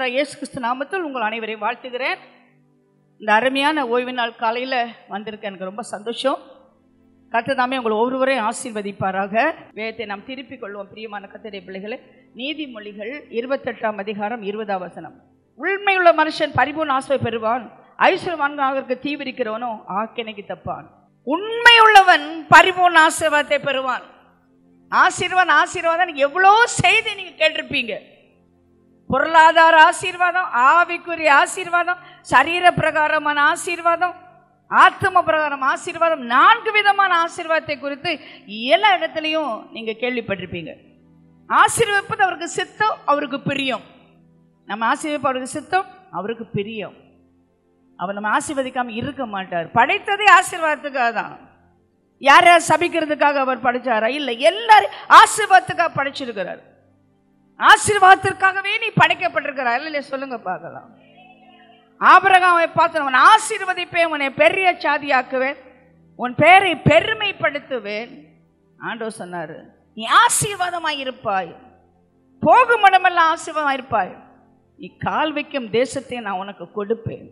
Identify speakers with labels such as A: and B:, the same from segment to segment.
A: ஆண்டவராகிய இயேசு கிறிஸ்து நாமத்தில் உங்கள் அனைவரையும் வாழ்த்துகிறேன். இந்த அருமையான ஓய்வு நாள் காலையில் வந்திருக்க எனக்கு ரொம்ப சந்தோஷம். கர்த்தர் தாமே உங்களை ஒவ்வொருவரையும் ஆசீர்வதிப்பாராக. வேதத்தை நாம் திருப்பிக் கொள்வோம். பிரியமான கர்த்தருடைய பிள்ளைகளே, நீதிமொழிகள் 28ஆம் அதிகாரம் 20ஆம் வசனம். உண்மையுள்ள மனுஷன் பரிபூர்ண ஆசீர்வாதத்தை பெறுவான், ஐஸ்வர்யவான்களுக்கு தீவிரிக்கிறவனோ ஆக்கினைக்கு தப்பான். உண்மையுள்ளவன் பரிபூர்ண ஆசீர்வாதத்தை பெறுவான். ஆசீர்வாதம் எவ்வளோ செய்தி நீங்க கேட்டிருப்பீங்க. பொருளாதார ஆசீர்வாதம், ஆவிக்குரிய ஆசீர்வாதம், சரீர பிரகாரமான ஆசீர்வாதம், ஆத்ம பிரகாரம் ஆசீர்வாதம், 4 விதமான ஆசீர்வாதத்தை குறித்து எல்லா இடத்துலையும் நீங்க கேள்விப்பட்டிருப்பீங்க. ஆசீர்வதிப்பது அவருக்கு சித்தம், அவருக்கு பிரியம். நம்ம ஆசீர்வதிப்பு அவருக்கு சித்தம், அவருக்கு பிரியம். அவர் நம்ம ஆசீர்வதிக்காம இருக்க மாட்டார். படைத்ததே ஆசீர்வாதத்துக்காக தான். யார சபிக்கிறதுக்காக அவர் படைச்சாரா? இல்லை, எல்லாரும் ஆசீர்வாதத்துக்காக படைச்சிருக்கிறார். ஆசீர்வாதத்திற்காகவே நீ படைக்கப்பட்டிருக்கிறார் இல்லையா? சொல்லுங்க பார்க்கலாம். ஆபிரகாமை பார்த்து, உன் ஆசீர்வதிப்பேன், உன்னை பெரிய சாதியாக்குவேன், உன் பெயரை பெருமைப்படுத்துவேன். ஆண்டவர் சொன்னாரு, நீ ஆசீர்வாதமாய் இருப்பாய், போகும் இடமெல்லாம் ஆசீர்வாதமாய் இருப்பாய், நீ கால் வைக்கும் தேசத்தை நான் உனக்கு கொடுப்பேன்,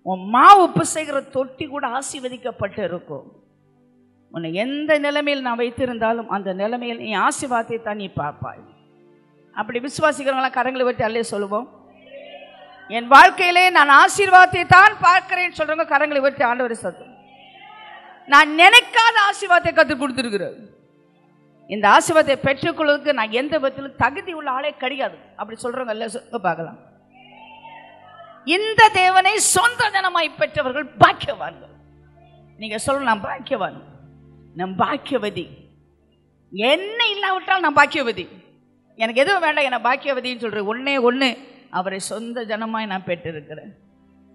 A: உன் மாவு உப்பு செய்கிற தொட்டி கூட ஆசீர்வதிக்கப்பட்டு இருக்கும். உன்னை எந்த நிலைமையில் நான் வைத்திருந்தாலும் அந்த நிலைமையில் நீ ஆசீர்வாதத்தை தான் நீ பார்ப்பாய். அப்படி விசுவாசிக்கிறவங்களாம் கரங்களை வச்சு அல்லே சொல்லுவோம். என் வாழ்க்கையிலே நான் ஆசீர்வாதத்தை தான் பார்க்கிறேன் சொல்றவங்க கரங்களை வச்சு ஆண்டவரை சொல்லுவோம். நான் நினைக்காத ஆசீர்வாதத்தை கற்றுக் கொடுத்துருக்கிறேன். இந்த ஆசீர்வாதத்தை பெற்றுக்கொள்வதற்கு நான் எந்த விதத்திலும் தகுதி உள்ள ஆளே கிடையாது அப்படி சொல்றவங்க அல்ல சொல்ல பார்க்கலாம். இந்த தேவனை சொந்த ஜனமாய் பெற்றவர்கள் பாக்கியவான்கள். நீங்க சொல்லணும், நான் பாக்கியவான், நான் பாக்கியவதி. என்ன இல்லாவிட்டால் நான் பாக்கியவதி, எனக்கு எதுவும் வேண்டாம், என்ன பாக்கியவதின்னு சொல்றேன். ஒன்னே ஒன்று, அவரை சொந்த ஜனமாய் நான் பெற்றிருக்கிறேன்.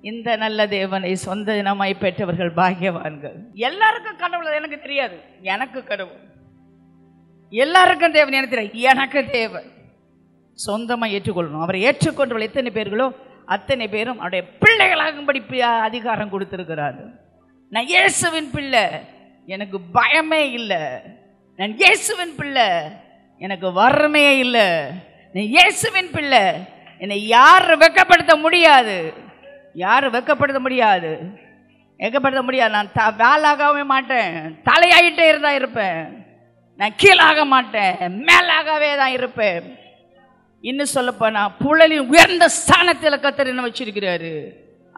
A: இந்த நல்ல தேவனை சொந்த ஜனமாய் பெற்றவர்கள் பாக்கியவான்கள். எல்லாருக்கும் கடவுள் எனக்கு தெரியாது, எனக்கு கடவுள். எல்லாருக்கும் தேவன் எனக்கு தெரியாது, எனக்கு தேவன். சொந்தமாக ஏற்றுக்கொள்ளணும். அவரை ஏற்றுக்கொண்டவர்கள் எத்தனை பேர்களோ அத்தனை பேரும் அவருடைய பிள்ளைகளாகும்படி அதிகாரம் கொடுத்திருக்கிறார். நான் இயேசுவின் பிள்ளை, எனக்கு பயமே இல்லை. நான் இயேசுவின் பிள்ளை, எனக்கு வறுமையே இல்லை. நான் இயேசுவின் பிள்ளை, என்னை யாரும் வெட்கப்படுத்த முடியாது, யாரும் வெட்கப்படுத்த முடியாது, வெட்கப்படுத்த முடியாது. நான் வேலாகவே மாட்டேன், தலையாயிட்டே இருந்தா இருப்பேன். நான் கீழாக மாட்டேன், மேலாகவே தான் இருப்பேன். இன்னும் சொல்லப்போனா புழலின் உயர்ந்த ஸ்தானத்தில் கர்த்தர் என்ன வச்சிருக்கிறாரு.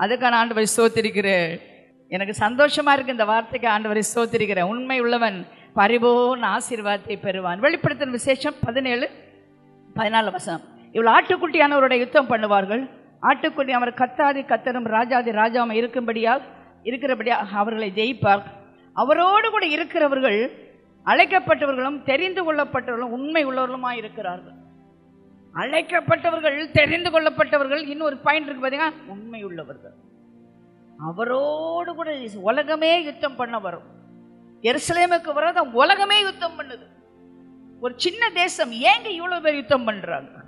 A: அதுக்கான ஆண்டவரை ஸ்தோத்திரிக்கிறேன். எனக்கு சந்தோஷமா இருக்கு இந்த வார்த்தைக்கு ஆண்டவரை ஸ்தோத்திரிக்கிறேன். உண்மை உள்ளவன் பரிபூர்ண ஆசீர்வாதத்தை பெறுவான். வெளிப்படுத்தின விசேஷம் 17-14 வசனம். இவ்வளவு ஆட்டுக்குட்டியானவருடைய யுத்தம் பண்ணுவார்கள். ஆட்டுக்குட்டி அவர் கத்தாதி கத்தரும் ராஜாதி ராஜாவும் இருக்கிறபடியா அவர்களை ஜெயிப்பார். அவரோடு கூட இருக்கிறவர்கள் அழைக்கப்பட்டவர்களும் தெரிந்து கொள்ளப்பட்டவர்களும் உண்மை உள்ளவர்களுமாய் இருக்கிறார்கள். அழைக்கப்பட்டவர்கள், தெரிந்து கொள்ளப்பட்டவர்கள், இன்னொரு பாயிண்ட் இருக்கு பார்த்தீங்கன்னா, உண்மை உள்ளவர்கள். அவரோடு கூட உலகமே யுத்தம் பண்ண வரும். எருசலேமுக்கு வராத உலகமே யுத்தம் பண்ணுது. ஒரு சின்ன தேசம் ஏங்க இவ்வளவு பேர் யுத்தம் பண்றாங்க?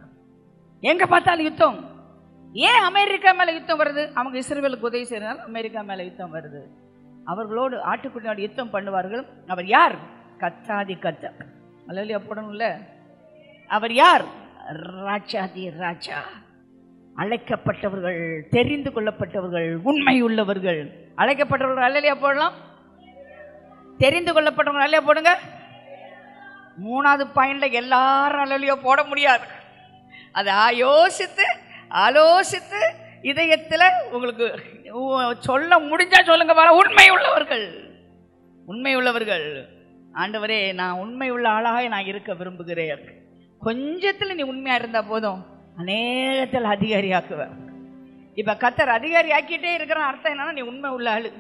A: எங்க பார்த்தாலும் யுத்தம். ஏன் அமெரிக்கா மேல யுத்தம் வருது? அவங்க இஸ்ரவேலுக்கு உதவி செய்யறதுனால அமெரிக்கா மேல யுத்தம் வருது. அவர்களோடு ஆட்டுக்குட்டியோடு யுத்தம் பண்ணுவார்கள். அவர் யார்? கத்தாதி கத்தர். அல்லேலூயா போடணும்ல. அவர் யார்? ராஜாதி ராஜா. அழைக்கப்பட்டவர்கள், தெரிந்து கொள்ளப்பட்டவர்கள், உண்மை உள்ளவர்கள். அழைக்கப்பட்டவர்கள் அல்லேலூயா போடலாம். தெரிந்து கொள்ளப்பட்டவர்கள் அல்லேலூயா போடுங்க. 3வது பாயிண்ட்ல எல்லாரும் அல்லேலூயா போட முடியாது. அதை யோசித்து ஆலோசித்து இதயத்தில் உங்களுக்கு சொல்ல முடிஞ்சா சொல்லுங்க. வர உண்மை உள்ளவர்கள், உண்மை உள்ளவர்கள். ஆண்டவரே, நான் உண்மை உள்ள ஆளாக நான் இருக்க விரும்புகிறேன். கொஞ்சத்தில் நீ உண்மையா இருந்தா போதும், அநேகத்தில் அதிகாரியாக்குவேன். இப்ப கர்த்தர் அதிகாரி ஆக்கிட்டே இருக்கிறான். அர்த்தம் என்னன்னா, நீ உண்மை உள்ள ஆளு.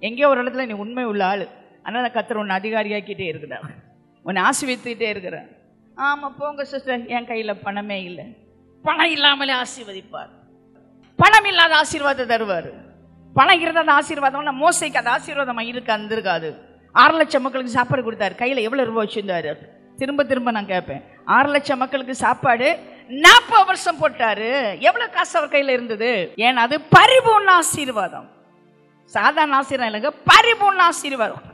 A: எங்கேயோ ஒரு இடத்துல நீ உண்மை உள்ள ஆளு. அதனால கர்த்தர் உன்னை அதிகாரியாக்கிட்டே இருக்கிறார், உன்னை ஆசீர்வதித்துட்டே இருக்கிறார். ஆமா போங்க சிஸ்டர், என் கையில பணமே இல்லை. பணம் இல்லாமலே ஆசீர்வதிப்பார். பணம் இல்லாத ஆசீர்வாதத்தை தருவார். பணம் இருந்தாத ஆசீர்வாதம் மோசைக்கு அந்த ஆசீர்வாதமா இருக்காது. 6 லட்சம் மக்களுக்கு சாப்பாடு கொடுத்தாரு. கையில எவ்வளவு ரூபாய் வச்சிருந்தாரு? திரும்ப நான் கேட்பேன். 6 லட்சம் மக்களுக்கு சாப்பாடு 40 வருஷம் போட்டாரு. எவ்வளவு காசு அவர் கையில இருந்தது? ஏன்னா அது பரிபூர்ண ஆசீர்வாதம். சாதாரண ஆசீர்வாதம் இல்லைங்க, பரிபூர்ண ஆசீர்வாதம்.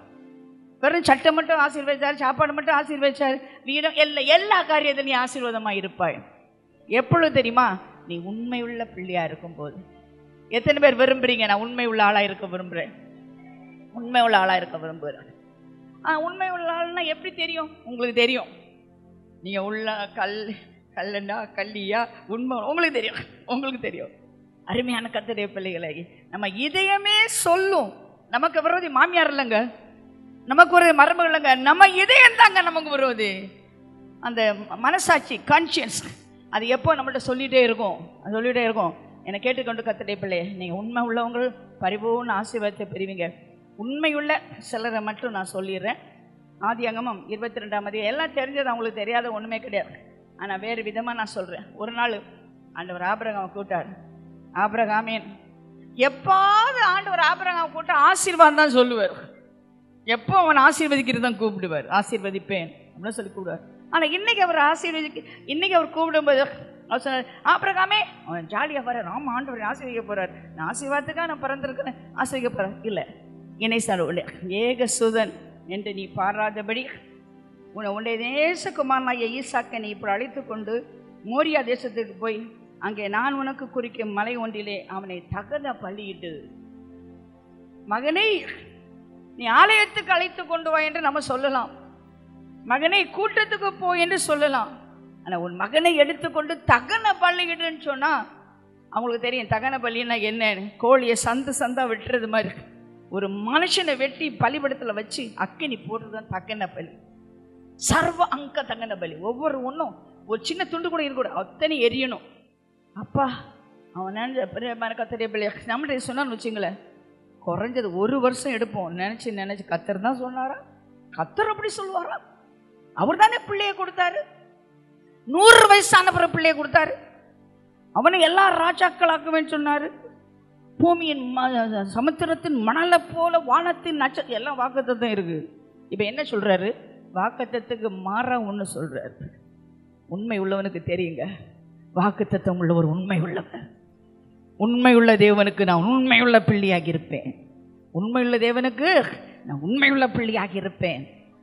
A: வெறும் சட்டை மட்டும் ஆசீர்வதிச்சாரு, சாப்பாடு மட்டும் ஆசீர்வதிச்சாரு, வீடும் எல்லா காரியத்திலையும் ஆசீர்வாதமா இருப்பாய். எப்பொழுது தெரியுமா? நீ உண்மை உள்ள பிள்ளையா இருக்கும் போது. எத்தனை பேர் விரும்புறீங்க? நான் உண்மை உள்ள ஆளா இருக்க விரும்புறேன். உண்மை உள்ள ஆளா இருக்க விரும்புகிறேன். உண்மை உள்ள ஆள்னா எப்படி தெரியும்? உங்களுக்கு தெரியும். நீங்க உள்ள கல்லண்டா கல்லியா உண்மை உங்களுக்கு தெரியும். உங்களுக்கு தெரியும். அருமையான கர்த்தருடைய பிள்ளைகளை, நம்ம இதயமே சொல்லும். நமக்கு விரோதி மாமியார் இல்லைங்க, நமக்கு ஒரு மரபு இல்லைங்க, நம்ம இதயம் தாங்க நமக்கு விரோதி. அந்த மனசாட்சி, கான்சியன்ஸ், அது எப்போ நம்மள்ட்ட சொல்லிகிட்டே இருக்கும். என்னை கேட்டுக்கொண்டு கர்த்தருடைய பிள்ளையை, நீங்கள் உண்மை உள்ளவங்க பரிபூர்ண ஆசீர்வாதத்தை பெறுவீங்க. உண்மையுள்ள சிலரை மட்டும் நான் சொல்லிடுறேன். ஆதியாகமம் 22ஆம் அதிகாரம். எல்லாம் தெரிஞ்சது, அவங்களுக்கு தெரியாத ஒன்றுமே கிடையாது. ஆனால் வேறு விதமாக நான் சொல்கிறேன். ஒரு நாள் ஆண்டவர் ஆபிரகாம் கூட்டார். ஆபிரகாமேன் எப்பாவது ஆண்டவர் ஆபிரகாம் கூட்ட ஆசீர்வாதம் தான் சொல்லுவார். எப்போ அவன் ஆசீர்வதிக்கிறது தான் கூப்பிடுவார். ஆசீர்வதிப்பேன் அப்படின்னு சொல்லி கூப்பிடுவார். ஆனால் இன்னைக்கு அவர் கூப்பிடும்போது அவர் சொன்னார், ஆபிரகாமே அவன் ஜாலியாக வர ராம ஆண்டவர் ஆசீர்வதிக்க போறார். நான் ஆசீர்வாதத்துக்காக நான் பிறந்திருக்கிறேன், ஆசீர்வதிக்க போறேன். இல்லை, என்னை சொல்ல ஏக சுதன் என்று நீ பாராதபடி உன்னுடைய நேசகுமாரனாகிய ஈசாக்கை நீ இப்படி அழைத்து கொண்டு மோரியா தேசத்துக்கு போய் அங்கே நான் உனக்கு குறிக்கும் மலை ஒன்றிலே அவனை தகன பலியிட்டு, மகனை நீ ஆலயத்துக்கு அழைத்து கொண்டு வா என்று நம்ம சொல்லலாம், மகனை கூட்டத்துக்கு போ என்று சொல்லலாம். ஆனால் உன் மகனை எடுத்துக்கொண்டு தகன பலியிடுன்னு சொன்னா அவங்களுக்கு தெரியும் தகன பலின்னா என்னன்னு. கோழியை சந்தா வெட்டுறது மாதிரி ஒரு மனுஷனை வெட்டி பலிபடத்தில் வச்சு அக்கினி போடுறதுதான் தகன பலி. சர்வ அங்க தகன பலி. ஒவ்வொரு ஒன்றும் ஒரு சின்ன துண்டு கூட இருக்கக்கூடாது, அத்தனை எரியணும். அப்பா அவன் நினைச்ச கத்தரிய பலி நம்மகிட்ட சொன்னான்னு வச்சுங்களேன், குறைஞ்சது 1 வருஷம் எடுப்போம். நினைச்சு கத்தர் தான் சொன்னாரா? கத்தர் அப்படி சொல்லுவாரா? அவர் தானே பிள்ளைய கொடுத்தாரு. 100 வயசான பிறகு பிள்ளைய கொடுத்தாரு. அவனை எல்லா ராஜாக்களாக்குவேன்னு சொன்னாரு. பூமியின் சமுத்திரத்தின் மணலை போல வானத்தின் நட்சத்திரம் எல்லாம் வாக்குத்தத்தம் இருக்கு. இப்ப என்ன சொல்றாரு? வாக்குத்தத்துக்கு மாறா ஒன்று சொல்றாரு. உண்மை உள்ளவனுக்கு தெரியுங்க, வாக்குத்தத்தம் உள்ளவர் உண்மை உள்ளவர். உண்மை உள்ள தேவனுக்கு நான் உண்மையுள்ள பிள்ளையாகி இருப்பேன். உண்மையுள்ள தேவனுக்கு நான் உண்மையுள்ள பிள்ளையாகி இருப்பேன்.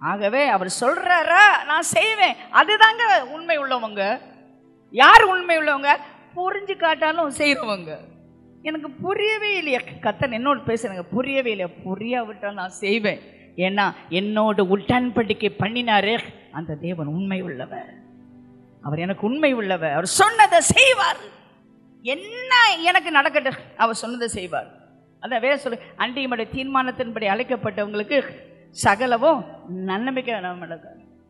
A: ஆகவே அவர் சொல்றாரா நான் செய்வேன். அதுதாங்க உண்மை உள்ளவங்க. யார் உண்மை உள்ளவங்க? புரிஞ்சு காட்டாலும் செய்யறவங்க. எனக்கு புரியவே இல்லையா, கத்தன் என்னோடு பேசுறாங்க, புரியவே இல்லையா, புரியாவிட்டால் நான் செய்வேன். ஏன்னா என்னோட உடன்படிக்கை பண்ணினாரே அந்த தேவன் உண்மை உள்ளவர். அவர் எனக்கு உண்மை உள்ளவர். அவர் சொன்னதை செய்வார். என்ன எனக்கு நடக்கட்டும், அவர் சொன்னதை செய்வார். அதான் வேற சொல்லு, அன்றைய தீர்மானத்தின்படி அழைக்கப்பட்டவங்களுக்கு சகலவும் நன்மைக்கு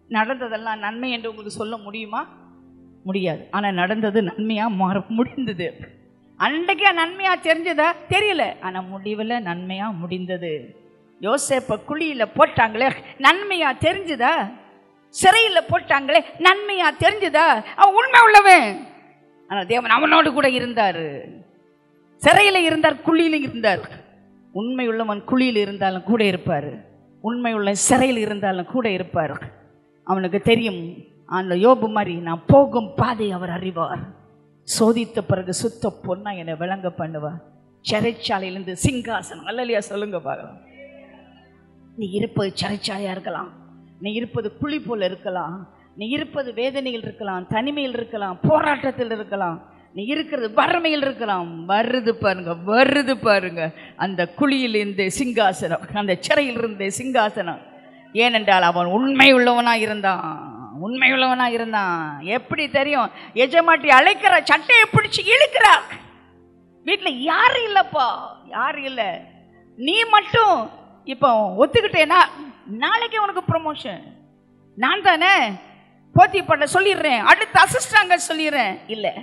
A: நடந்ததெல்லாம் நன்மை என்று உங்களுக்கு சொல்ல முடியுமா? முடியாது. ஆனால் நடந்தது நன்மையாக மாற முடிந்தது. அன்றைக்கு நன்மையா தெரிஞ்சதா? தெரியல. ஆனால் முடிவில் நன்மையா முடிந்தது. யோசேப்பை குழியில் போட்டாங்களே, நன்மையா தெரிஞ்சுதா? சிறையில் போட்டாங்களே, நன்மையா தெரிஞ்சுதா? அவன் உண்மை உள்ளவன். ஆனால் தேவன் அவனோடு கூட இருந்தார். சிறையில் இருந்தார், குழியில் இருந்தார். உண்மை உள்ளவன் குழியில் இருந்தாலும் கூட இருப்பார். உண்மை உள்ள சிறையில் இருந்தாலும் கூட இருப்பார். அவனுக்கு தெரியும், அந்த யோபு மாதிரி நான் போகும் பாதை அவர் அறிவார். சோதித்த பிறகு சுத்த பொண்ணா என்னை விளங்க பண்ணுவார். சிறைச்சாலையிலிருந்து சிங்காசனம். அல்லையா சொல்லுங்க பார்க்கலாம். நீ இருப்பது சிறைச்சாலையா இருக்கலாம், நீ இருப்பது குழி போல இருக்கலாம், நீ இருப்பது வேதனையில் இருக்கலாம், தனிமையில் இருக்கலாம், போராட்டத்தில் இருக்கலாம், நீ இருக்கிறது வறுமையில் இருக்கலாம். வருது பாருங்க அந்த குழியில் இருந்த சிங்காசனம், அந்த சிறையில் இருந்த சிங்காசனம். ஏனென்றால் அவன் உண்மை உள்ளவனா இருந்தான். எப்படி தெரியும்? எஜமாட்டி அழைக்கிற சட்டையை பிடிச்சி இழுக்கிறார். வீட்டில் யாரும் இல்லப்பா, யாரும் இல்லை, நீ மட்டும் இப்போ ஒத்துக்கிட்டேனா நாளைக்கு உனக்கு ப்ரமோஷன். நான் தானே போத்தி பண்ண சொல்லிடுறேன், அடுத்த அசிஸ்டாங்க சொல்லிடுறேன். இல்லை,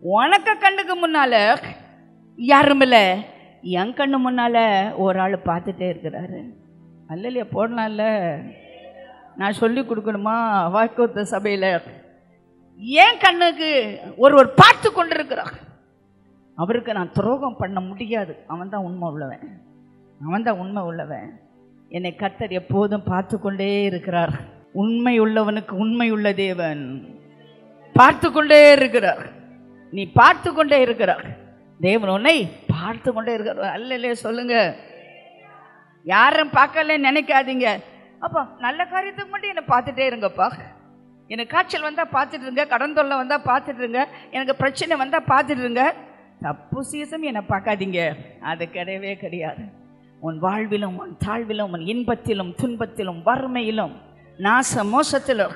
A: உனக்கு கண்ணுக்கு முன்னால யாரும் இல்லை, என் கண்ணு முன்னால ஒரு ஆள் பார்த்துட்டே இருக்கிறாரு. அல்லையா போடலாம்ல, நான் சொல்லி கொடுக்கணுமா? வாக்குத்த சபையில் ஏன் கண்ணுக்கு ஒருவர் பார்த்து கொண்டிருக்கிறார். அவருக்கு நான் துரோகம் பண்ண முடியாது. அவன் தான் உண்மை உள்ளவன். என்னை கர்த்தர் எப்போதும் பார்த்து கொண்டே இருக்கிறார். உண்மை உள்ளவனுக்கு உண்மை உள்ள தேவன் பார்த்து கொண்டே இருக்கிறார். நீ பார்த்து கொண்டே இருக்கிறார். தேவன் உன்னை பார்த்து கொண்டே இருக்கிறார். அல்லையே சொல்லுங்க. யாரும் பார்க்கல நினைக்காதீங்க. அப்பா நல்ல காரியத்துக்கு மட்டும் என்னை பார்த்துட்டே இருங்கப்பா. எனக்கு காய்ச்சல் வந்தால் பார்த்துட்டு இருங்க, கடன் தொல்லை வந்தால் பார்த்துட்டு இருங்க, எனக்கு பிரச்சனை வந்தால் பார்த்துட்டு இருங்க, தப்பு சீசம் என்னை பார்க்காதீங்க. அது கிடையவே கிடையாது. உன் வாழ்விலும் உன் தாழ்விலும் உன் இன்பத்திலும் துன்பத்திலும் வறுமையிலும் நாச மோசத்திலும்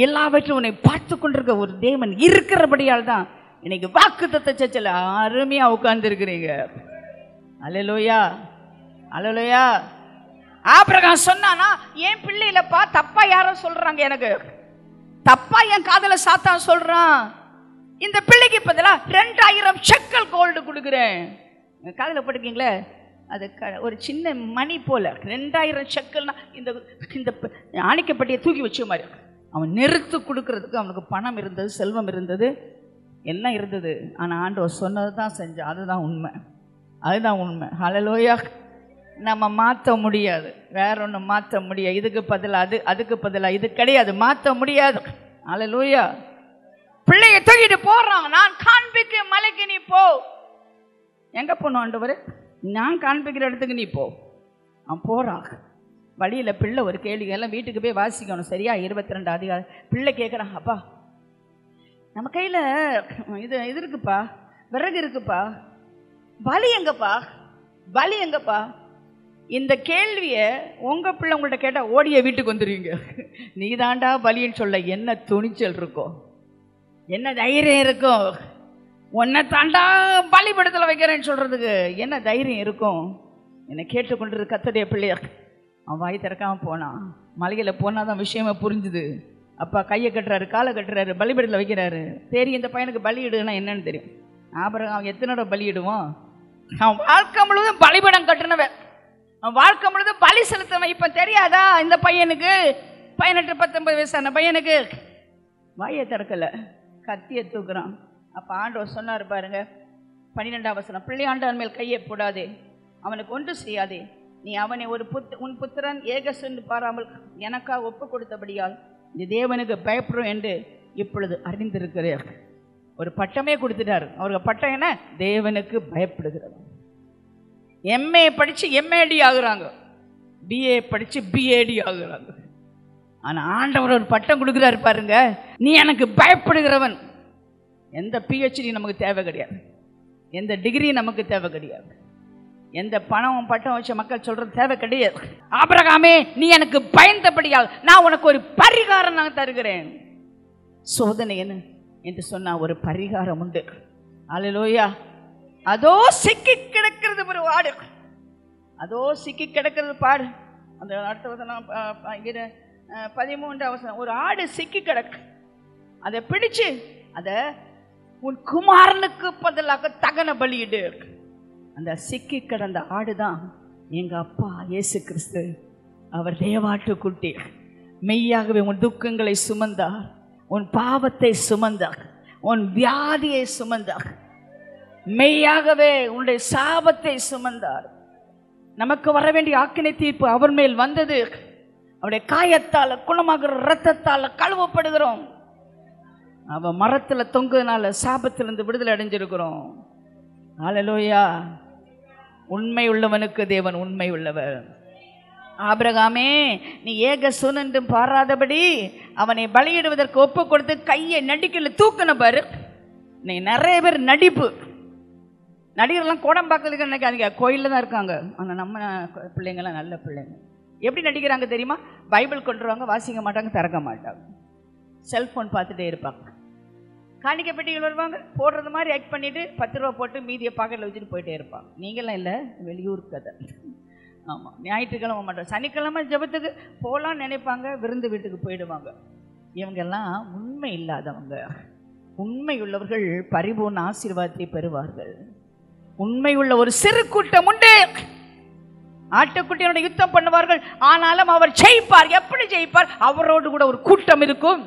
A: எல்லாவற்றும் உன்னை பார்த்து கொண்டிருக்க ஒரு தேவன் இருக்கிறபடியால் தான் இன்னைக்கு வாக்குத்தத்த சர்ச்சில் அருமையா உட்கார்ந்து இருக்கிறீங்க. அல்லேலூயா, அல்லேலூயா. ஆபிரகாம் சொன்னானா, என் பிள்ளையிலப்பா தப்பா யாரோ சொல்றாங்க, எனக்கு தப்பா என் காதல சாத்தான் சொல்றான், இந்த பிள்ளைக்கு பதிலா 2000 ஷெக்கல் கோல்டு கொடுக்குறேன். காதல போட்டுக்கீங்களே, அது ஒரு சின்ன மணி போல 2000 ஷெக்கல்னா இந்த இந்த ஆணிக்கப்பட்டியை தூக்கி வச்ச மாதிரி. அவன் நிறுத்து கொடுக்கறதுக்கு அவனுக்கு பணம் இருந்தது, செல்வம் இருந்தது, எல்லாம் இருந்தது. ஆனால் ஆண்டவர் சொன்னது தான் செஞ்சான். அதுதான் உண்மை, அதுதான் உண்மை. ஹல்லேலூயா. நம்ம மாற்ற முடியாது, வேற ஒன்று மாற்ற முடியாது. இதுக்கு பதிலாக அதுக்கு பதிலாக இது கிடையாது, மாற்ற முடியாது. ஹல்லேலூயா. பிள்ளைய தூக்கிட்டு போறான். நான் காண்பிக்க மலைக்கு நீ போ. எங்க போனோம் ஆண்டவரே? நான் காண்பிக்கிற இடத்துக்கு நீ போ. அவன் போறான். வழியில் பிள்ளை ஒரு கேள்வி, எல்லாம் வீட்டுக்கு போய் வாசிக்கணும் சரியா? 22 அதிகாரம். பிள்ளை கேட்குறான், அப்பா நம்ம கையில் இது இருக்குப்பா, விறகு இருக்குப்பா, பலி எங்கப்பா, பலி எங்கப்பா? இந்த கேள்வியை உங்கள் பிள்ளை உங்கள்கிட்ட கேட்டால் ஓடிய வீட்டுக்கு வந்துடுவீங்க. நீ தாண்டா பலின்னு சொல்ல என்ன துணிச்சல் இருக்கும், என்ன தைரியம் இருக்கும்? உன்னை தாண்டா பலிபடத்தில் வைக்கிறேன்னு சொல்கிறதுக்கு என்ன தைரியம் இருக்கும்? என்னை கேட்டுக்கொண்டிருக்க கர்த்தருடைய பிள்ளையா, அவன் வாய் திறக்காமல் போனான். மலையில் போனால் தான் விஷயமே புரிஞ்சுது. அப்பா கையை கட்டுறாரு, காலை கட்டுறாரு, பலிபடத்தில் வைக்கிறாரு. சரி, இந்த பையனுக்கு பலியிடுன்னா என்னன்னு தெரியும். ஆபிரகாம் அவன் எத்தனை தடவை பலியிடுவான்? அவன் வாழ்க்கை முழுவதும் பலிபடம் கட்டுனவன், அவன் வாழ்க்கை முழுவதும் பலி செலுத்தவன். இப்போ தெரியாதா இந்த பையனுக்கு? 18-19 வயசான பையனுக்கு வாயை திறக்கலை, கத்தியை தூக்குறான். அப்போ ஆண்டவர் சொன்னார் பாருங்க, 12ஆம் வசனம், பிள்ளையாண்டான் மேல் கையை போடாதே, அவனுக்கு ஒன்று செய்யாதே, நீ அவனை உன் புத்திரன் ஏகசென்று பாராமல் எனக்காக ஒப்பு கொடுத்தபடியால் இந்த தேவனுக்கு பயப்படும் என்று இப்பொழுது அறிந்திருக்கிறேன். ஒரு பட்டமே கொடுத்துட்டாரு. அவருக்கு பட்டம் என்ன? தேவனுக்கு பயப்படுகிறவர். எம்ஏ படித்து எம்ஏடி ஆகுறாங்க, பிஏ படித்து பிஏடி ஆகுறாங்க. ஆனால் ஆண்டவர் ஒரு பட்டம் கொடுக்குறாரு பாருங்க, நீ எனக்கு பயப்படுகிறவன். எந்த பிஹெச்டி நமக்கு தேவை கிடையாது, எந்த டிகிரி நமக்கு தேவை கிடையாது, எந்த பணம் பட்டம் வச்ச மக்கள் சொல்றது தேவை கிடையாது. ஆபிரகாமே, நீ எனக்கு பயந்தபடியால் நான் உனக்கு ஒரு பரிகாரம் நான் தருகிறேன். சோதனை என்ன என்று சொன்னா ஒரு பரிகாரம் உண்டு. அல்லேலூயா. அதோ சிக்கி கிடக்கிறது ஒரு ஆடு, அதோ சிக்கி கிடக்கிறது பாடு. அந்த அடுத்த வசனம் 13ஆம் வசனம், ஒரு ஆடு சிக்கி கிடக்கு, அதை பிடிச்சு அதை உன் குமாரனுக்கு பதிலாக தகன பலியிடு. அந்த சிக்கி கிடந்த ஆடுதான் எங்க அப்பா இயேசு கிறிஸ்து. அவர் தேவாட்டுக்குட்டி. மெய்யாகவே உன் துக்கங்களை சுமந்தார், உன் பாவத்தை சுமந்தார், உன் வியாதியை சுமந்தார், மெய்யாகவே உன்னுடைய சாபத்தை சுமந்தார். நமக்கு வர வேண்டிய ஆக்கினை தீர்ப்பு அவர் மேல் வந்தது. அவருடைய காயத்தால் குணமாகிற இரத்தத்தால் கழுவப்படுகிறோம். அவன் மரத்தில் தொங்குனால சாபத்திலிருந்து விடுதலை அடைஞ்சிருக்கிறோம். அல்லேலூயா. உண்மை உள்ளவனுக்கு தேவன் உண்மை உள்ளவர். ஆபிரகாமே, நீ ஏக சுனன்றும் பாராதபடி அவனை பலியிடுவதற்கு ஒப்பு கொடுத்து கையை நடிக்கல தூக்கின பாரு. நீ நிறைய பேர் நடிப்பு நடிகர்லாம் கோடம்பாக்கலுக்கு நினைக்காதீங்க, கோயிலில் தான் இருக்காங்க. ஆனால் நம்ம பிள்ளைங்கள்லாம் நல்ல பிள்ளைங்க. எப்படி நடிக்கிறாங்க தெரியுமா? பைபிள் கொண்டுருவாங்க, வாசிக்க மாட்டாங்க, திறக்க மாட்டாங்க, செல்ஃபோன் பார்த்துட்டே இருப்பாங்க. காணிக்கை பெட்டிகள் வருவாங்க, போடுறது மாதிரி ஆக்ட் பண்ணிவிட்டு 10 ரூபா போட்டு மீதியை பாக்கெட்டில் வச்சுட்டு போயிட்டே இருப்பாங்க. நீங்களாம் இல்லை, வெளியூர் கதை. ஆமாம், ஞாயிற்றுக்கிழமை மாட்டோம், சனிக்கிழமை ஜபத்துக்கு போகலான்னு நினைப்பாங்க, விருந்து வீட்டுக்கு போயிடுவாங்க. இவங்கெல்லாம் உண்மை இல்லாதவங்க. உண்மை உள்ளவர்கள் பரிபூர்ண ஆசீர்வாதத்தை பெறுவார்கள். உண்மை உள்ள ஒரு சிறு கூட்டம் உண்டு. ஆட்டுக்குட்டியோட யுத்தம் பண்ணுவார்கள், ஆனாலும் அவர் ஜெயிப்பார். எப்படி ஜெயிப்பார்? அவரோடு கூட ஒரு கூட்டம் இருக்கும்.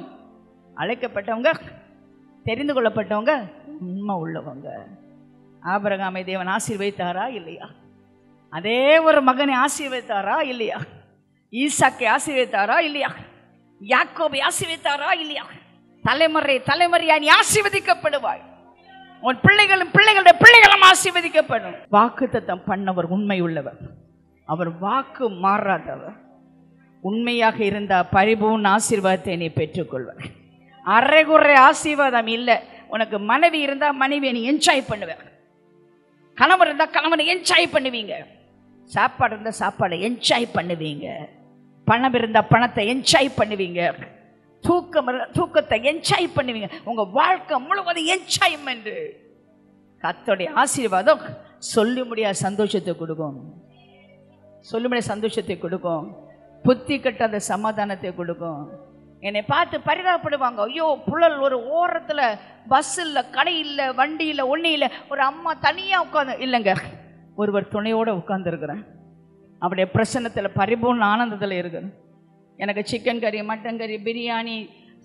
A: அழைக்கப்பட்டவங்க, தெரிந்து கொள்ளப்பட்டவங்க, உண்மை உள்ளவங்க. ஆபிரகாமை தேவன் ஆசீர்வதித்தாரா இல்லையா? அதே ஒரு மகனை ஆசீர்வதித்தாரா இல்லையா? ஈசாக்கை ஆசீர்வதித்தாரா இல்லையா? யாக்கோபை ஆசீர்வதித்தாரா இல்லையா? தலைமுறை தலைமுறையா நீ ஆசீர்வதிக்கப்படுவாய். உன் பிள்ளைகளும் பிள்ளைகளுடைய பிள்ளைகளும் ஆசீர்வதிக்கப்படும். வாக்குத்தத்தம் பண்ணவர் உண்மை உள்ளவர், அவர் வாக்கு மாறாதவர். உண்மையாக இருந்தா பரிபூர்ண ஆசீர்வாதத்தை நீ பெற்றுக்கொள்வாய். அரைகுறை ஆசீர்வாதம் இல்லை. உனக்கு மனைவி இருந்தா மனைவியை நீ என்ஜாய் பண்ணுவ, கணவர் இருந்தா கணவனை என்ஜாய் பண்ணுவீங்க, சாப்பாடு இருந்தா சாப்பாடை என்ஜாய் பண்ணுவீங்க, பணம் இருந்தா பணத்தை என்ஜாய் பண்ணுவீங்க, தூக்கத்தை என்ஜாய் பண்ணுவீங்க. உங்க வாழ்க்கை முழுவதும் என்ஜாய்மெண்ட். கர்த்தருடைய ஆசீர்வாதம் சொல்லி முடியாத சந்தோஷத்தை கொடுக்கும், சொல்லி முடியாத சந்தோஷத்தை கொடுக்கும், புத்தி கட்டாத சமாதானத்தை கொடுக்கும். என்னை பார்த்து பரிதாபப்படுவாங்க, ஐயோ புழல் ஒரு ஓரத்தில், பஸ் இல்லை, கடை இல்லை, வண்டி இல்லை, ஒன்றும் இல்லை, ஒரு அம்மா தனியாக உட்காந்து. இல்லைங்க, ஒருவர் துணையோடு உட்காந்துருக்குறேன். அப்படியே பிரசன்னத்தில் பரிபூர்ண ஆனந்தத்தில் இருக்கிறேன். எனக்கு சிக்கன் கறி, மட்டன் கறி, biryani,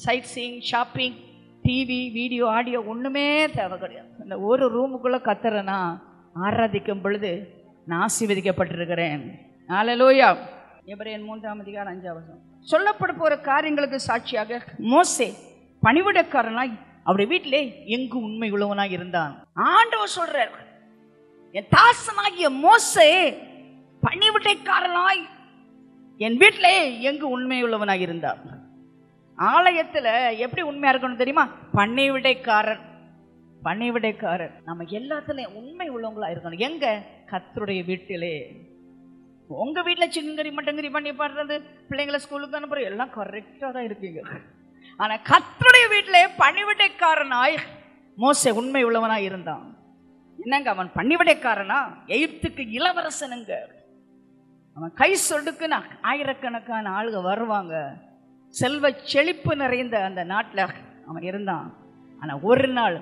A: sightseeing, shopping, TV, video, audio ஒன்றுமே தேவை கிடையாது. இந்த ஒரு ரூமுக்குள்ளே கத்துறேன்னா ஆராதிக்கும் பொழுது நான் ஆசீர்வதிக்கப்பட்டிருக்கிறேன். ஹல்லேலூயா. எபிரேயர் 3:5 சொல்லப்பட போகிற காரியங்களுக்கு சாட்சியாக மோசே பணிவிடைக்காரனாய் அவருடைய வீட்டிலே எங்கு உண்மை உள்ளவனாய் இருந்தான். ஆண்டவர் சொல்றார், என் தாசனாகிய மோசே பணிவிடைக்காரனாய் என் வீட்டிலே எங்கு உண்மை உள்ளவனாய் இருந்தான். ஆலயத்தில் எப்படி உண்மையா இருக்கணும் தெரியுமா? பணிவிடைக்காரன். பணிவிடைக்காரன் நம்ம எல்லாத்துலயும் உண்மை உள்ளவங்களா இருக்கணும். எங்க? கர்த்தருடைய வீட்டிலே. உங்க வீட்டில் சிக்கன் கறி, மட்டன் கறி பண்ணி பாடுறது, பிள்ளைங்களை ஸ்கூலுக்கு அனுப்புறது எல்லாம் கரெக்டாக தான் இருக்கீங்க. ஆனா கர்த்தருடைய வீட்டிலே பணிவிடைக்காரனாய் மோசே உண்மை உள்ளவனாய் இருந்தான். என்னங்க அவன் பணிவிடைக்காரனா? எகிப்துக்கு இளவரசனுங்க. அவன் கை சொடுக்குன்னா ஆயிரக்கணக்கான ஆளுங்க வருவாங்க. செல்வ செழிப்பு நிறைந்த அந்த நாட்டில் அவன் இருந்தான். ஆனா ஒரு நாள்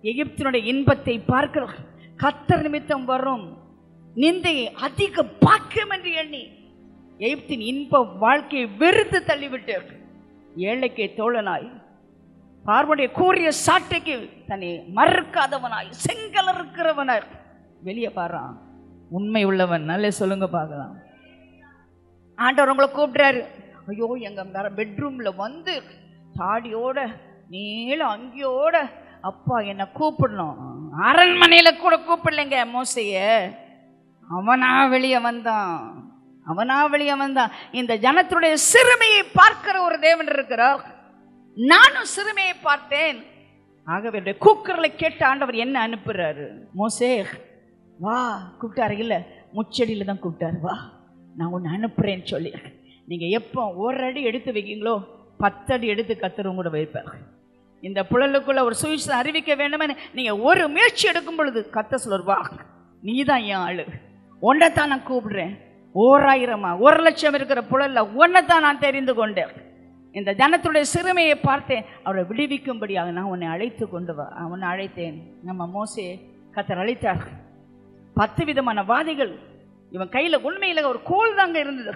A: எகிப்தினுடைய இன்பத்தை பார்க்கிற கர்த்தர் நிமித்தம் வரும் நிந்தையை அதிக பாக்கியம் என்று எண்ணி எகிப்தின் இன்ப வாழ்க்கையை வெறுத்து தள்ளிவிட்டு ஏழைக்கு தோழனாய், பார்வனுடைய கூறிய சாட்டைக்கு தன்னை மறுக்காதவனாய், செங்கலறுக்கிறவனாய் வெளியே பாறான். உண்மை உள்ளவன். நல்ல சொல்லுங்க பார்க்கலாம். ஆண்டவர் உங்களை கூப்பிடுறாரு. ஐயோ எங்க பெட்ரூம்ல வந்து தாடியோட நீள அங்கியோட அப்பா என்னை கூப்பிடணும். அரண்மனையில கூட கூப்பிடலைங்க மோசைய. அவனா வெளியே வந்தான், அவனா வெளியே வந்தான். இந்த ஜனத்துடைய சிறுமையை பார்க்கிற ஒரு தேவன் இருக்கிறார். நானும் சிறுமையை பார்த்தேன். ஆகவே கூக்குரலை கேட்ட ஆண்டவர் என்ன அனுப்புறாரு? மோசே வா கூப்பிட்டாரு. இல்ல, முச்செடியில தான் கூப்பிட்டாரு. வா நான் ஒன்று அனுப்புறேன்னு சொல்லி. நீங்க எப்போ ஒரு அடி எடுத்து வைக்கீங்களோ 10 அடி எடுத்து கர்த்தர் கூட வைப்பார். இந்த புழலுக்குள்ள ஒரு சுவிசேஷம் அறிவிக்க வேண்டும்னு நீங்க ஒரு முயற்சி எடுக்கும் பொழுது கர்த்தர் சொல்லுவார், வா நீ தான் என் ஆளு, ஒன்றைத்தான் நான் கூப்பிடுறேன். 1000 1,00,000 இருக்கிற புழல்ல ஒன்றைத்தான் நான் தெரிந்து கொண்டேன். இந்த ஜனத்துடைய சிறுமையை பார்த்தேன், அவரை விடுவிக்கும்படியாக நான் உன்னை அழைத்து கொண்டு வா. உன்னை அழைத்தேன். நம்ம மோசே கர்த்தர் அழைத்தார். 10 விதமான வாதிகள் இவன் கையில உண்மையில ஒரு கோல் தாங்க இருந்தது.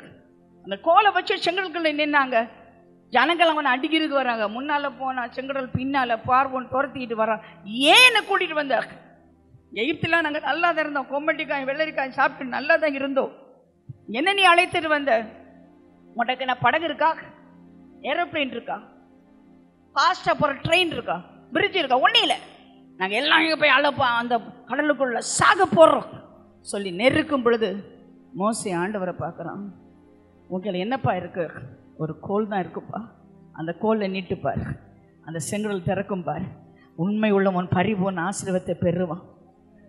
A: அந்த கோலை வச்சு செங்கல்களை நின்னாங்க. ஜனங்கள் அவனை அடிக்கிறதுக்கு வராங்க. முன்னால போனா செங்கடல், பின்னால பார்வோன் துரத்திக்கிட்டு வரான். ஏன்னு கூட்டிட்டு வந்தார்? எகிப்துல நாங்கள் நல்லா தான் இருந்தோம், கொம்மட்டிக்காய் வெள்ளரிக்காய் சாப்பிட்டு நல்லா தான் இருந்தோம். என்ன நீ அழைத்துட்டு வந்த? உனக்கு என்ன படகு இருக்கா, ஏரோப்ளைன் இருக்கா, ஃபாஸ்டா போற ட்ரெயின் இருக்கா, பிரிட்ஜ் இருக்கா? ஒன்னும் இல்லை. நாங்கள் எல்லாம் இங்கே போய் அழப்பா அந்த கடலுக்குள்ள சாக போடுறோம் சொல்லி நெருக்கும் பொழுது மோசே ஆண்டவரை பார்க்குறான். உங்களை என்னப்பா இருக்கு? ஒரு கோல் தான் இருக்குப்பா. அந்த கோலை நீட்டுப்பார், அந்த செங்கடல் திறக்கும் பார். உண்மை உள்ள உன் பரிபூர்ண ஆசீர்வாதத்தை பெறுவான்.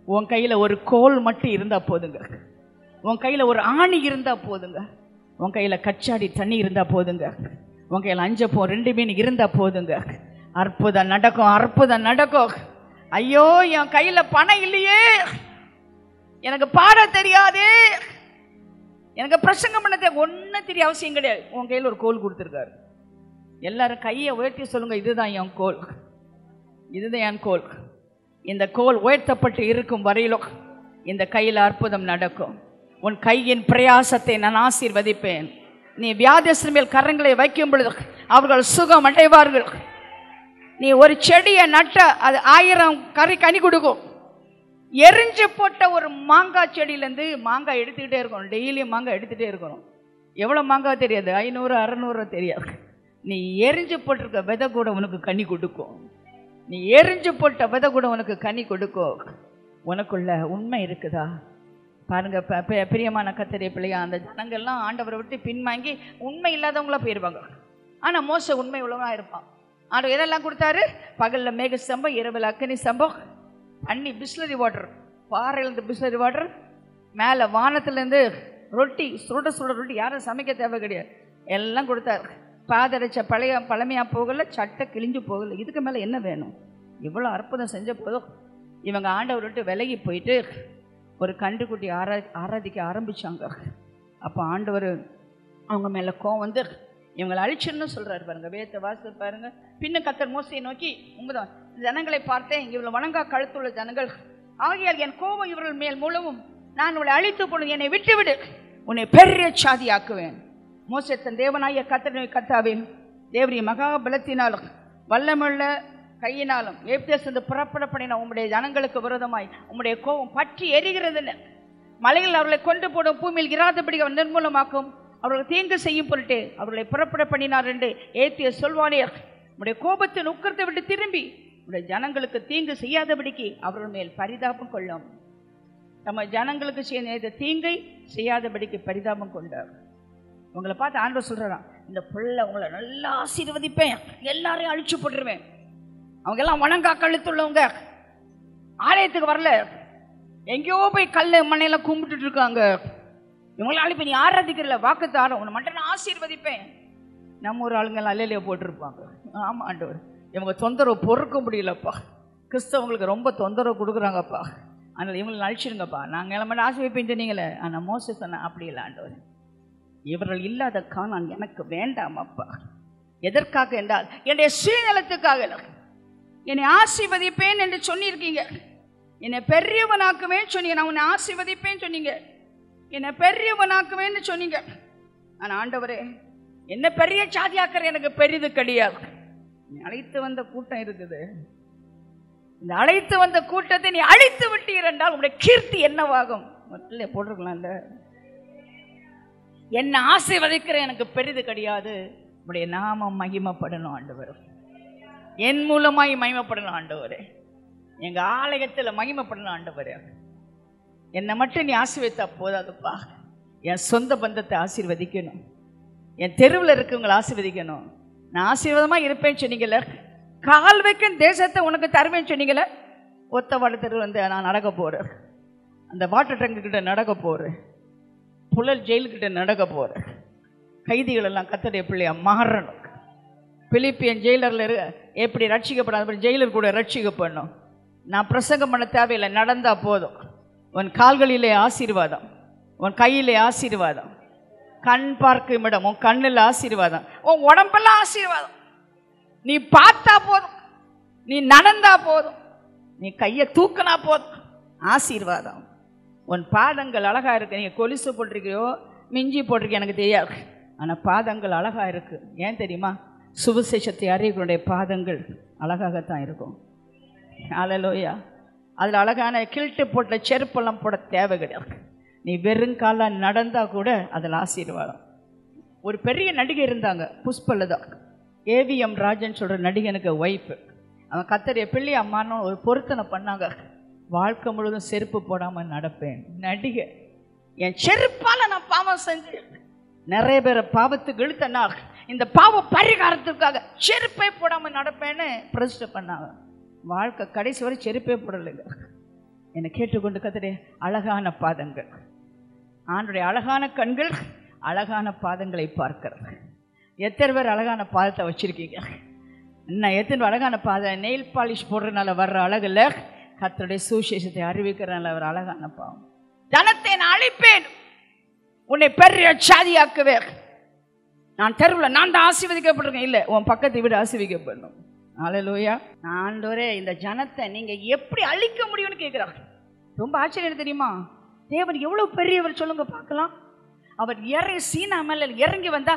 A: உன் கையில் ஒரு கோல் மட்டும் இருந்தால் போதுங்க, உன் கையில் ஒரு ஆணி இருந்தால் போதுங்க, உன் கையில் கச்சாடி தண்ணி இருந்தால் போதுங்க, உன் கையில் 5 போ 2 மீன் இருந்தால் போதுங்க. அற்புதம் நடக்கும், அற்புதம் நடக்கும். ஐயோ என் கையில் பணம் இல்லையே, எனக்கு பாட தெரியாது, எனக்கு பிரசங்கம் பண்ண ஒன்றும் தெரிய அவசியம் கிடையாது. உன் கையில் ஒரு கோல் கொடுத்துருக்காரு. எல்லாரும் கையை உயர்த்தி சொல்லுங்க, இதுதான் என் கோல், இதுதான் என் கோல். இந்த கோல் உயர்த்தப்பட்டு இருக்கும் வரையிலும் இந்த கையில் அற்புதம் நடக்கும். உன் கையின் பிரயாசத்தை நான் ஆசீர்வதிப்பேன். நீ வியாதியஸ்தர் மேல் கரங்களை வைக்கும் பொழுது அவர்கள் சுகம் அடைவார்கள். நீ ஒரு செடியை நட்ட அது 1000 கனி கொடுக்கும். எரிஞ்சு போட்ட ஒரு மாங்காய் செடியிலேருந்து மாங்காய் எடுத்துக்கிட்டே இருக்கணும். டெய்லியும் மாங்காய் எடுத்துகிட்டே இருக்கணும். எவ்வளோ மாங்காய் தெரியாது, 500 600 தெரியாது. நீ எரிஞ்சு போட்டிருக்க விதை கூட உனக்கு கனி கொடுக்கும். நீ எரிஞ்சு போட்ட விதை கூட உனக்கு கனி கொடுக்கும். உனக்குள்ள உண்மை இருக்குதா? பாருங்க, பிரியமான கர்த்தருடைய பிள்ளையா, அந்த ஜனங்கள்லாம் ஆண்டவரை விட்டு பின்வாங்கி உண்மை இல்லாதவங்களா போயிருவாங்க. ஆனா மோசே உண்மை உள்ளவனா இருப்பான். ஆண்டவர் எதெல்லாம் கொடுத்தாரு? பகல்ல மேக ஸ்தம்பம், இரவில் அக்கினி ஸ்தம்பம், தண்ணி பிஸ்லரி வாட்டர், பாறையிலேருந்து பிஸ்லரி வாட்டர், மேலே வானத்துலேருந்து ரொட்டி, சுட சுட ரொட்டி, யாரும் சமைக்க தேவை கிடையாது, எல்லாம் கொடுத்தாரு. பாதரைச்ச பழமையாக போகலை, சட்டை கிழிஞ்சு போகலை. இதுக்கு மேலே என்ன வேணும்? இவ்வளோ அற்புதம் செஞ்ச போதும் இவங்க ஆண்டவர் விட்டு விலகி போயிட்டு ஒரு கன்றுக்குட்டி ஆராதிக்க ஆரம்பித்தாங்க. அப்போ ஆண்டவர் அவங்க மேலே கோவம் வந்து இவங்களை அழிச்சுன்னு சொல்கிறாரு. பாருங்க, வேதத்தை வாசித்து பாருங்க. பின்ன கர்த்தர் மோசையை நோக்கி, உங்கதான் ஜனங்களை பார்த்தேன், இவ்வளோ வணங்கா கழுத்துள்ள ஜனங்கள், ஆகையால் என் கோபம் இவர்கள் மேல் மூலமும் நான் உங்களை அழித்து போனது, என்னை விட்டுவிடு, உன்னை பெரிய சாதியாக்குவேன். மோசே தன் தேவனாகிய கர்த்தரை கர்த்தாவின் தேவரிய மகா பலத்தினாலும் வல்லமுள்ள கையினாலும் எகிப்திலிருந்து புறப்பட பண்ணின உம்முடைய ஜனங்களுக்கு விரோதமாய் உம்முடைய கோபம் பற்றி எரிகிறதுன்னு, மலைகள் அவர்களை கொண்டு போடும், பூமியில் இராதபடி அவர் நிர்மூலமாக்கும், அவர்கள் தீங்கு செய்யும் பொருட்டு அவர்களை புறப்பட பண்ணினார் என்று ஏத்திய சொல்வானே, உடைய கோபத்தின் உக்கரத்தை விட்டு திரும்பி உடைய ஜனங்களுக்கு தீங்கு செய்யாதபடிக்கு அவர்கள் மேல் பரிதாபம் கொள்ளும். நம்ம ஜனங்களுக்கு செய்த தீங்கை செய்யாதபடிக்கு பரிதாபம் கொண்டார். உங்களை பார்த்து ஆண்டவர் சொல்றான், இந்த பிள்ளை உங்களை நல்லா ஆசீர்வதிப்பேன், எல்லாரையும் அழிச்சு போட்டுருவேன். அவங்க எல்லாம் வணங்கா கழுத்துள்ளவங்க, ஆலயத்துக்கு வரல, எங்கேயோ போய் கல் மண்ணையில கும்பிட்டு இருக்காங்க. இவங்களாம் அழிப்பேன், நீ ஆராதிக்கிறல வாக்குத்தாரம், உன்னை மட்டும் நான் ஆசீர்வதிப்பேன். நம்ம ஒரு ஆளுங்கெல்லாம் அல்லையிலேயே போட்டிருப்பாங்க. ஆமாம் ஆண்டவர், இவங்க தொந்தரவு பொறுக்க முடியலப்பா, கிறிஸ்தவங்களுக்கு ரொம்ப தொந்தரவு கொடுக்குறாங்கப்பா, அதனால் இவங்களை அழிச்சிருங்கப்பா, நாங்கள் எல்லாம் மட்டும் ஆசீர்வதிப்பேன் சொன்னீங்களே. ஆனால் மோசே சொன்ன அப்படி இல்லை ஆண்டவர், இவர்கள் இல்லாத கானான் எனக்கு வேண்டாம் அப்பா. எதற்காக என்றால் என்னுடைய சுயநலத்துக்காக. என்னை ஆசீர்வதிப்பேன் என்று சொன்னிருக்கீங்க, என்னை பெரியவனாக்குவேன் சொன்னீங்க, நான் உன்னை ஆசீர்வதிப்பேன் சொன்னீங்க, என்னை பெரியவனாக்குவேன்னு சொன்னீங்க. ஆனால் ஆண்டவரே, என்ன பெரிய சாதியாக்கிற எனக்கு பெரிது கிடையாது. நீ அழைத்து வந்த கூட்டம் இருக்குது, இந்த அழைத்து வந்த கூட்டத்தை நீ அழித்து விட்டீர் என்றால் உங்களுடைய கீர்த்தி என்னவாகும்? போட்டிருக்கலாம்ல, என்ன ஆசீர்வதிக்கிற எனக்கு பெரிது கிடையாது, உடைய நாமம் மகிமைப்படணும் ஆண்டவர், என் மூலமாய் மகிமைப்படணும் ஆண்டவரே, எங்க ஆலயத்தில் மகிமைப்படணும் ஆண்டவரே. என்னை மட்டும் நீ ஆசீர்வதித்தா போதாதுப்பா, என் சொந்த பந்தத்தை ஆசீர்வதிக்கணும், என் தெருவில் இருக்கவங்களை ஆசீர்வதிக்கணும். நான் ஆசீர்வாதமாக இருப்பேன்னு சொன்னீங்கல்ல, கால் வைக்கும் தேசத்தை உனக்கு தருவேன்னு சொன்னீங்கல்ல, ஒத்த வாட தெரு வந்து நான் நடக்க போகிறேன், அந்த வாட்டர் டேங்கு கிட்ட நடக்க போகிறேன், புழல் ஜெயிலுக்கிட்ட நடக்க போகிறேன். கைதிகள் எல்லாம் கர்த்தருடைய பிள்ளையா மாறணும். பிலிப்பியன் ஜெயிலரில் எப்படி ரட்சிக்கப்படாத ஜெயிலர் கூட ரட்சிக்கப்படணும். நான் பிரசங்கம் பண்ண தேவையில்லை, நடந்தால் போதும். உன் கால்களிலே ஆசீர்வாதம், உன் கையிலே ஆசீர்வாதம், கண் பார்க்கும் இடம் உன் கண்ணில் ஆசீர்வாதம், உன் உடம்பெல்லாம் ஆசீர்வாதம். நீ பார்த்தா போதும், நீ நடந்தா போதும், நீ கையை தூக்கினா போதும், ஆசீர்வாதம். உன் பாதங்கள் அழகா இருக்கு. நீங்க கொலுசு போட்டிருக்கியோ மிஞ்சி போட்டிருக்கீங்க எனக்கு தெரியாது, ஆனால் பாதங்கள் அழகா இருக்கு. ஏன் தெரியுமா? சுவிசேஷத்தை அறியக்கூடிய பாதங்கள் அழகாகத்தான் இருக்கும். அல்லேலூயா. அதில் அழகான கில்ட்டு போட்ட செருப்பெல்லாம் போட தேவை கிடையாது. நீ வெறுங்கால நடந்தா கூட அதில் ஆசீர்வாதம். ஒரு பெரிய நடிகை இருந்தாங்க, புஷ்பலதா, ஏவிஎம் ராஜன் சொல்ற நடிகனுக்கு ஒய்ஃபு. அவன் கர்த்தருடைய பிள்ளை அம்மான்னு ஒரு பொருத்தனை பண்ணாங்க. வாழ்க்கை முழுவதும் செருப்பு போடாமல் நடப்பேன். நடிகை, என் செருப்பால் நான் பாவம் செஞ்சு நிறைய பேரை பாவத்துக்கு இழுத்தனா, இந்த பாவ பரிகாரத்துக்காக செருப்பை போடாமல் நடப்பேன்னு பிரதிஷ்டை பண்ணாங்க. வாழ்க்கை கடைசி வரை செருப்பே போடலைங்க. என்னை கேட்டுக்கொண்டு கர்த்தரே, அழகான பாதங்கள், ஆண்டுடைய அழகான கண்கள் அழகான பாதங்களை பார்க்கிறது. எத்தனை பேர் அழகான பாதத்தை வச்சிருக்கீங்க? இன்னும் எத்தனை அழகான பாதம்? நெயில் பாலிஷ் போடுறதுனால வர்ற அழகுல கர்த்தருடைய சுவிசேஷத்தை அறிவிக்கிறதுனால வர அழகான பாவம். ஜனத்தை நான் அழிப்பேன், உன்னை பெரிய சாதியாக்குவேன். நான் தெருவில் நான் தான் ஆசீர்வதிக்கப்பட்டிருக்கேன், இல்லை உன் பக்கத்தை விட ஆசீர்வதிக்கப்படணும். அல்லேலூயா. ஆண்டவரே, இந்த ஜனத்தை நீங்க எப்படி அழிக்க முடியும்னு கேட்கிறாங்க. ரொம்ப ஆச்சரியம் தெரியுமா? தேவன் எவ்வளவு பெரியவர் சொல்லுங்க பார்க்கலாம். அவர் சீனா மலை இறங்கி வந்தா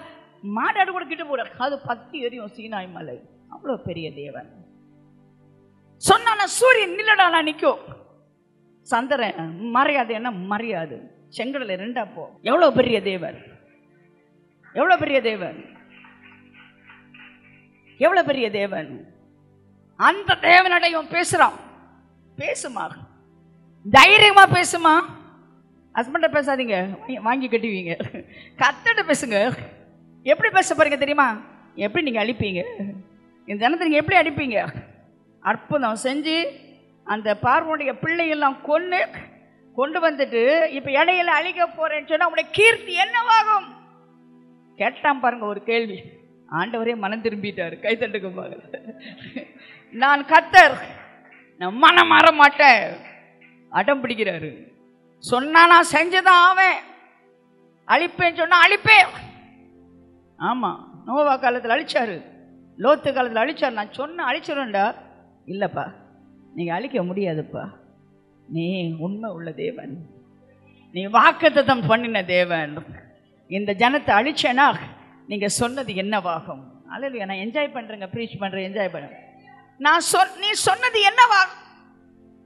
A: மாடாடு கூட கிட்ட போட அது பத்தி எரியும். சீனாய் மலை அவ்வளவு பெரிய தேவன். சொன்னா சூரியன் நில்லடா நிற்கும், சந்திரன் மறையாது, என்ன மறையாது, செங்கடல ரெண்டா போ. எவ்வளவு பெரிய தேவன், எவ்வளவு பெரிய தேவன், எவ்வளவு பெரிய தேவன். அந்த தேவனடையும் பேசுறான். பேசுமா, தைரியமா பேசுமா, ஹஸ்பண்ட பேசாதீங்க, வாங்கி கட்டுவீங்க. கர்த்தர்ட்ட பேசுங்க. எப்படி பேச போறீங்க தெரியுமா? எப்படி நீங்க அழிப்பீங்க இந்த ஜனத்தை, நீங்க எப்படி அழிப்பீங்க? அற்புதம் செஞ்சு அந்த பார்வோனுடைய பிள்ளையெல்லாம் கொண்டு வந்துட்டு இப்ப இடையில அழிக்க போறேன்னு சொன்னா உங்களுடைய கீர்த்தி என்னவாகும்? கேட்டான் பாருங்க ஒரு கேள்வி. ஆண்டவரே மனம் திரும்பிட்டாரு. கை தட்டுக்கு பாருங்க. நான் கர்த்தர், நான் மனம் மாற மாட்டேன். அடம் பிடிக்கிறாரு. சொன்னா நான் செஞ்சதான் ஆவேன். அழிப்பேன்னு சொன்னா அழிப்பேன். ஆமா, நோவா காலத்தில் அழிச்சாரு, லோத்து காலத்தில் அழிச்சாரு. நான் சொன்ன அழிச்சிருண்டா? இல்லப்பா, நீங்க அழிக்க முடியாதுப்பா. நீ உண்மை உள்ள தேவன், நீ வாக்குத்தத்தம் பண்ணின தேவன். இந்த ஜனத்தை அழிச்சேனா நீங்க சொன்னது என்னவாகும்? அல்லேலூயா. நான் என்ஜாய் பண்றேங்க, ப்ரீச் பண்றேன், என்ஜாய் பண்றேன். நீ சொன்னது என்னவாகும்?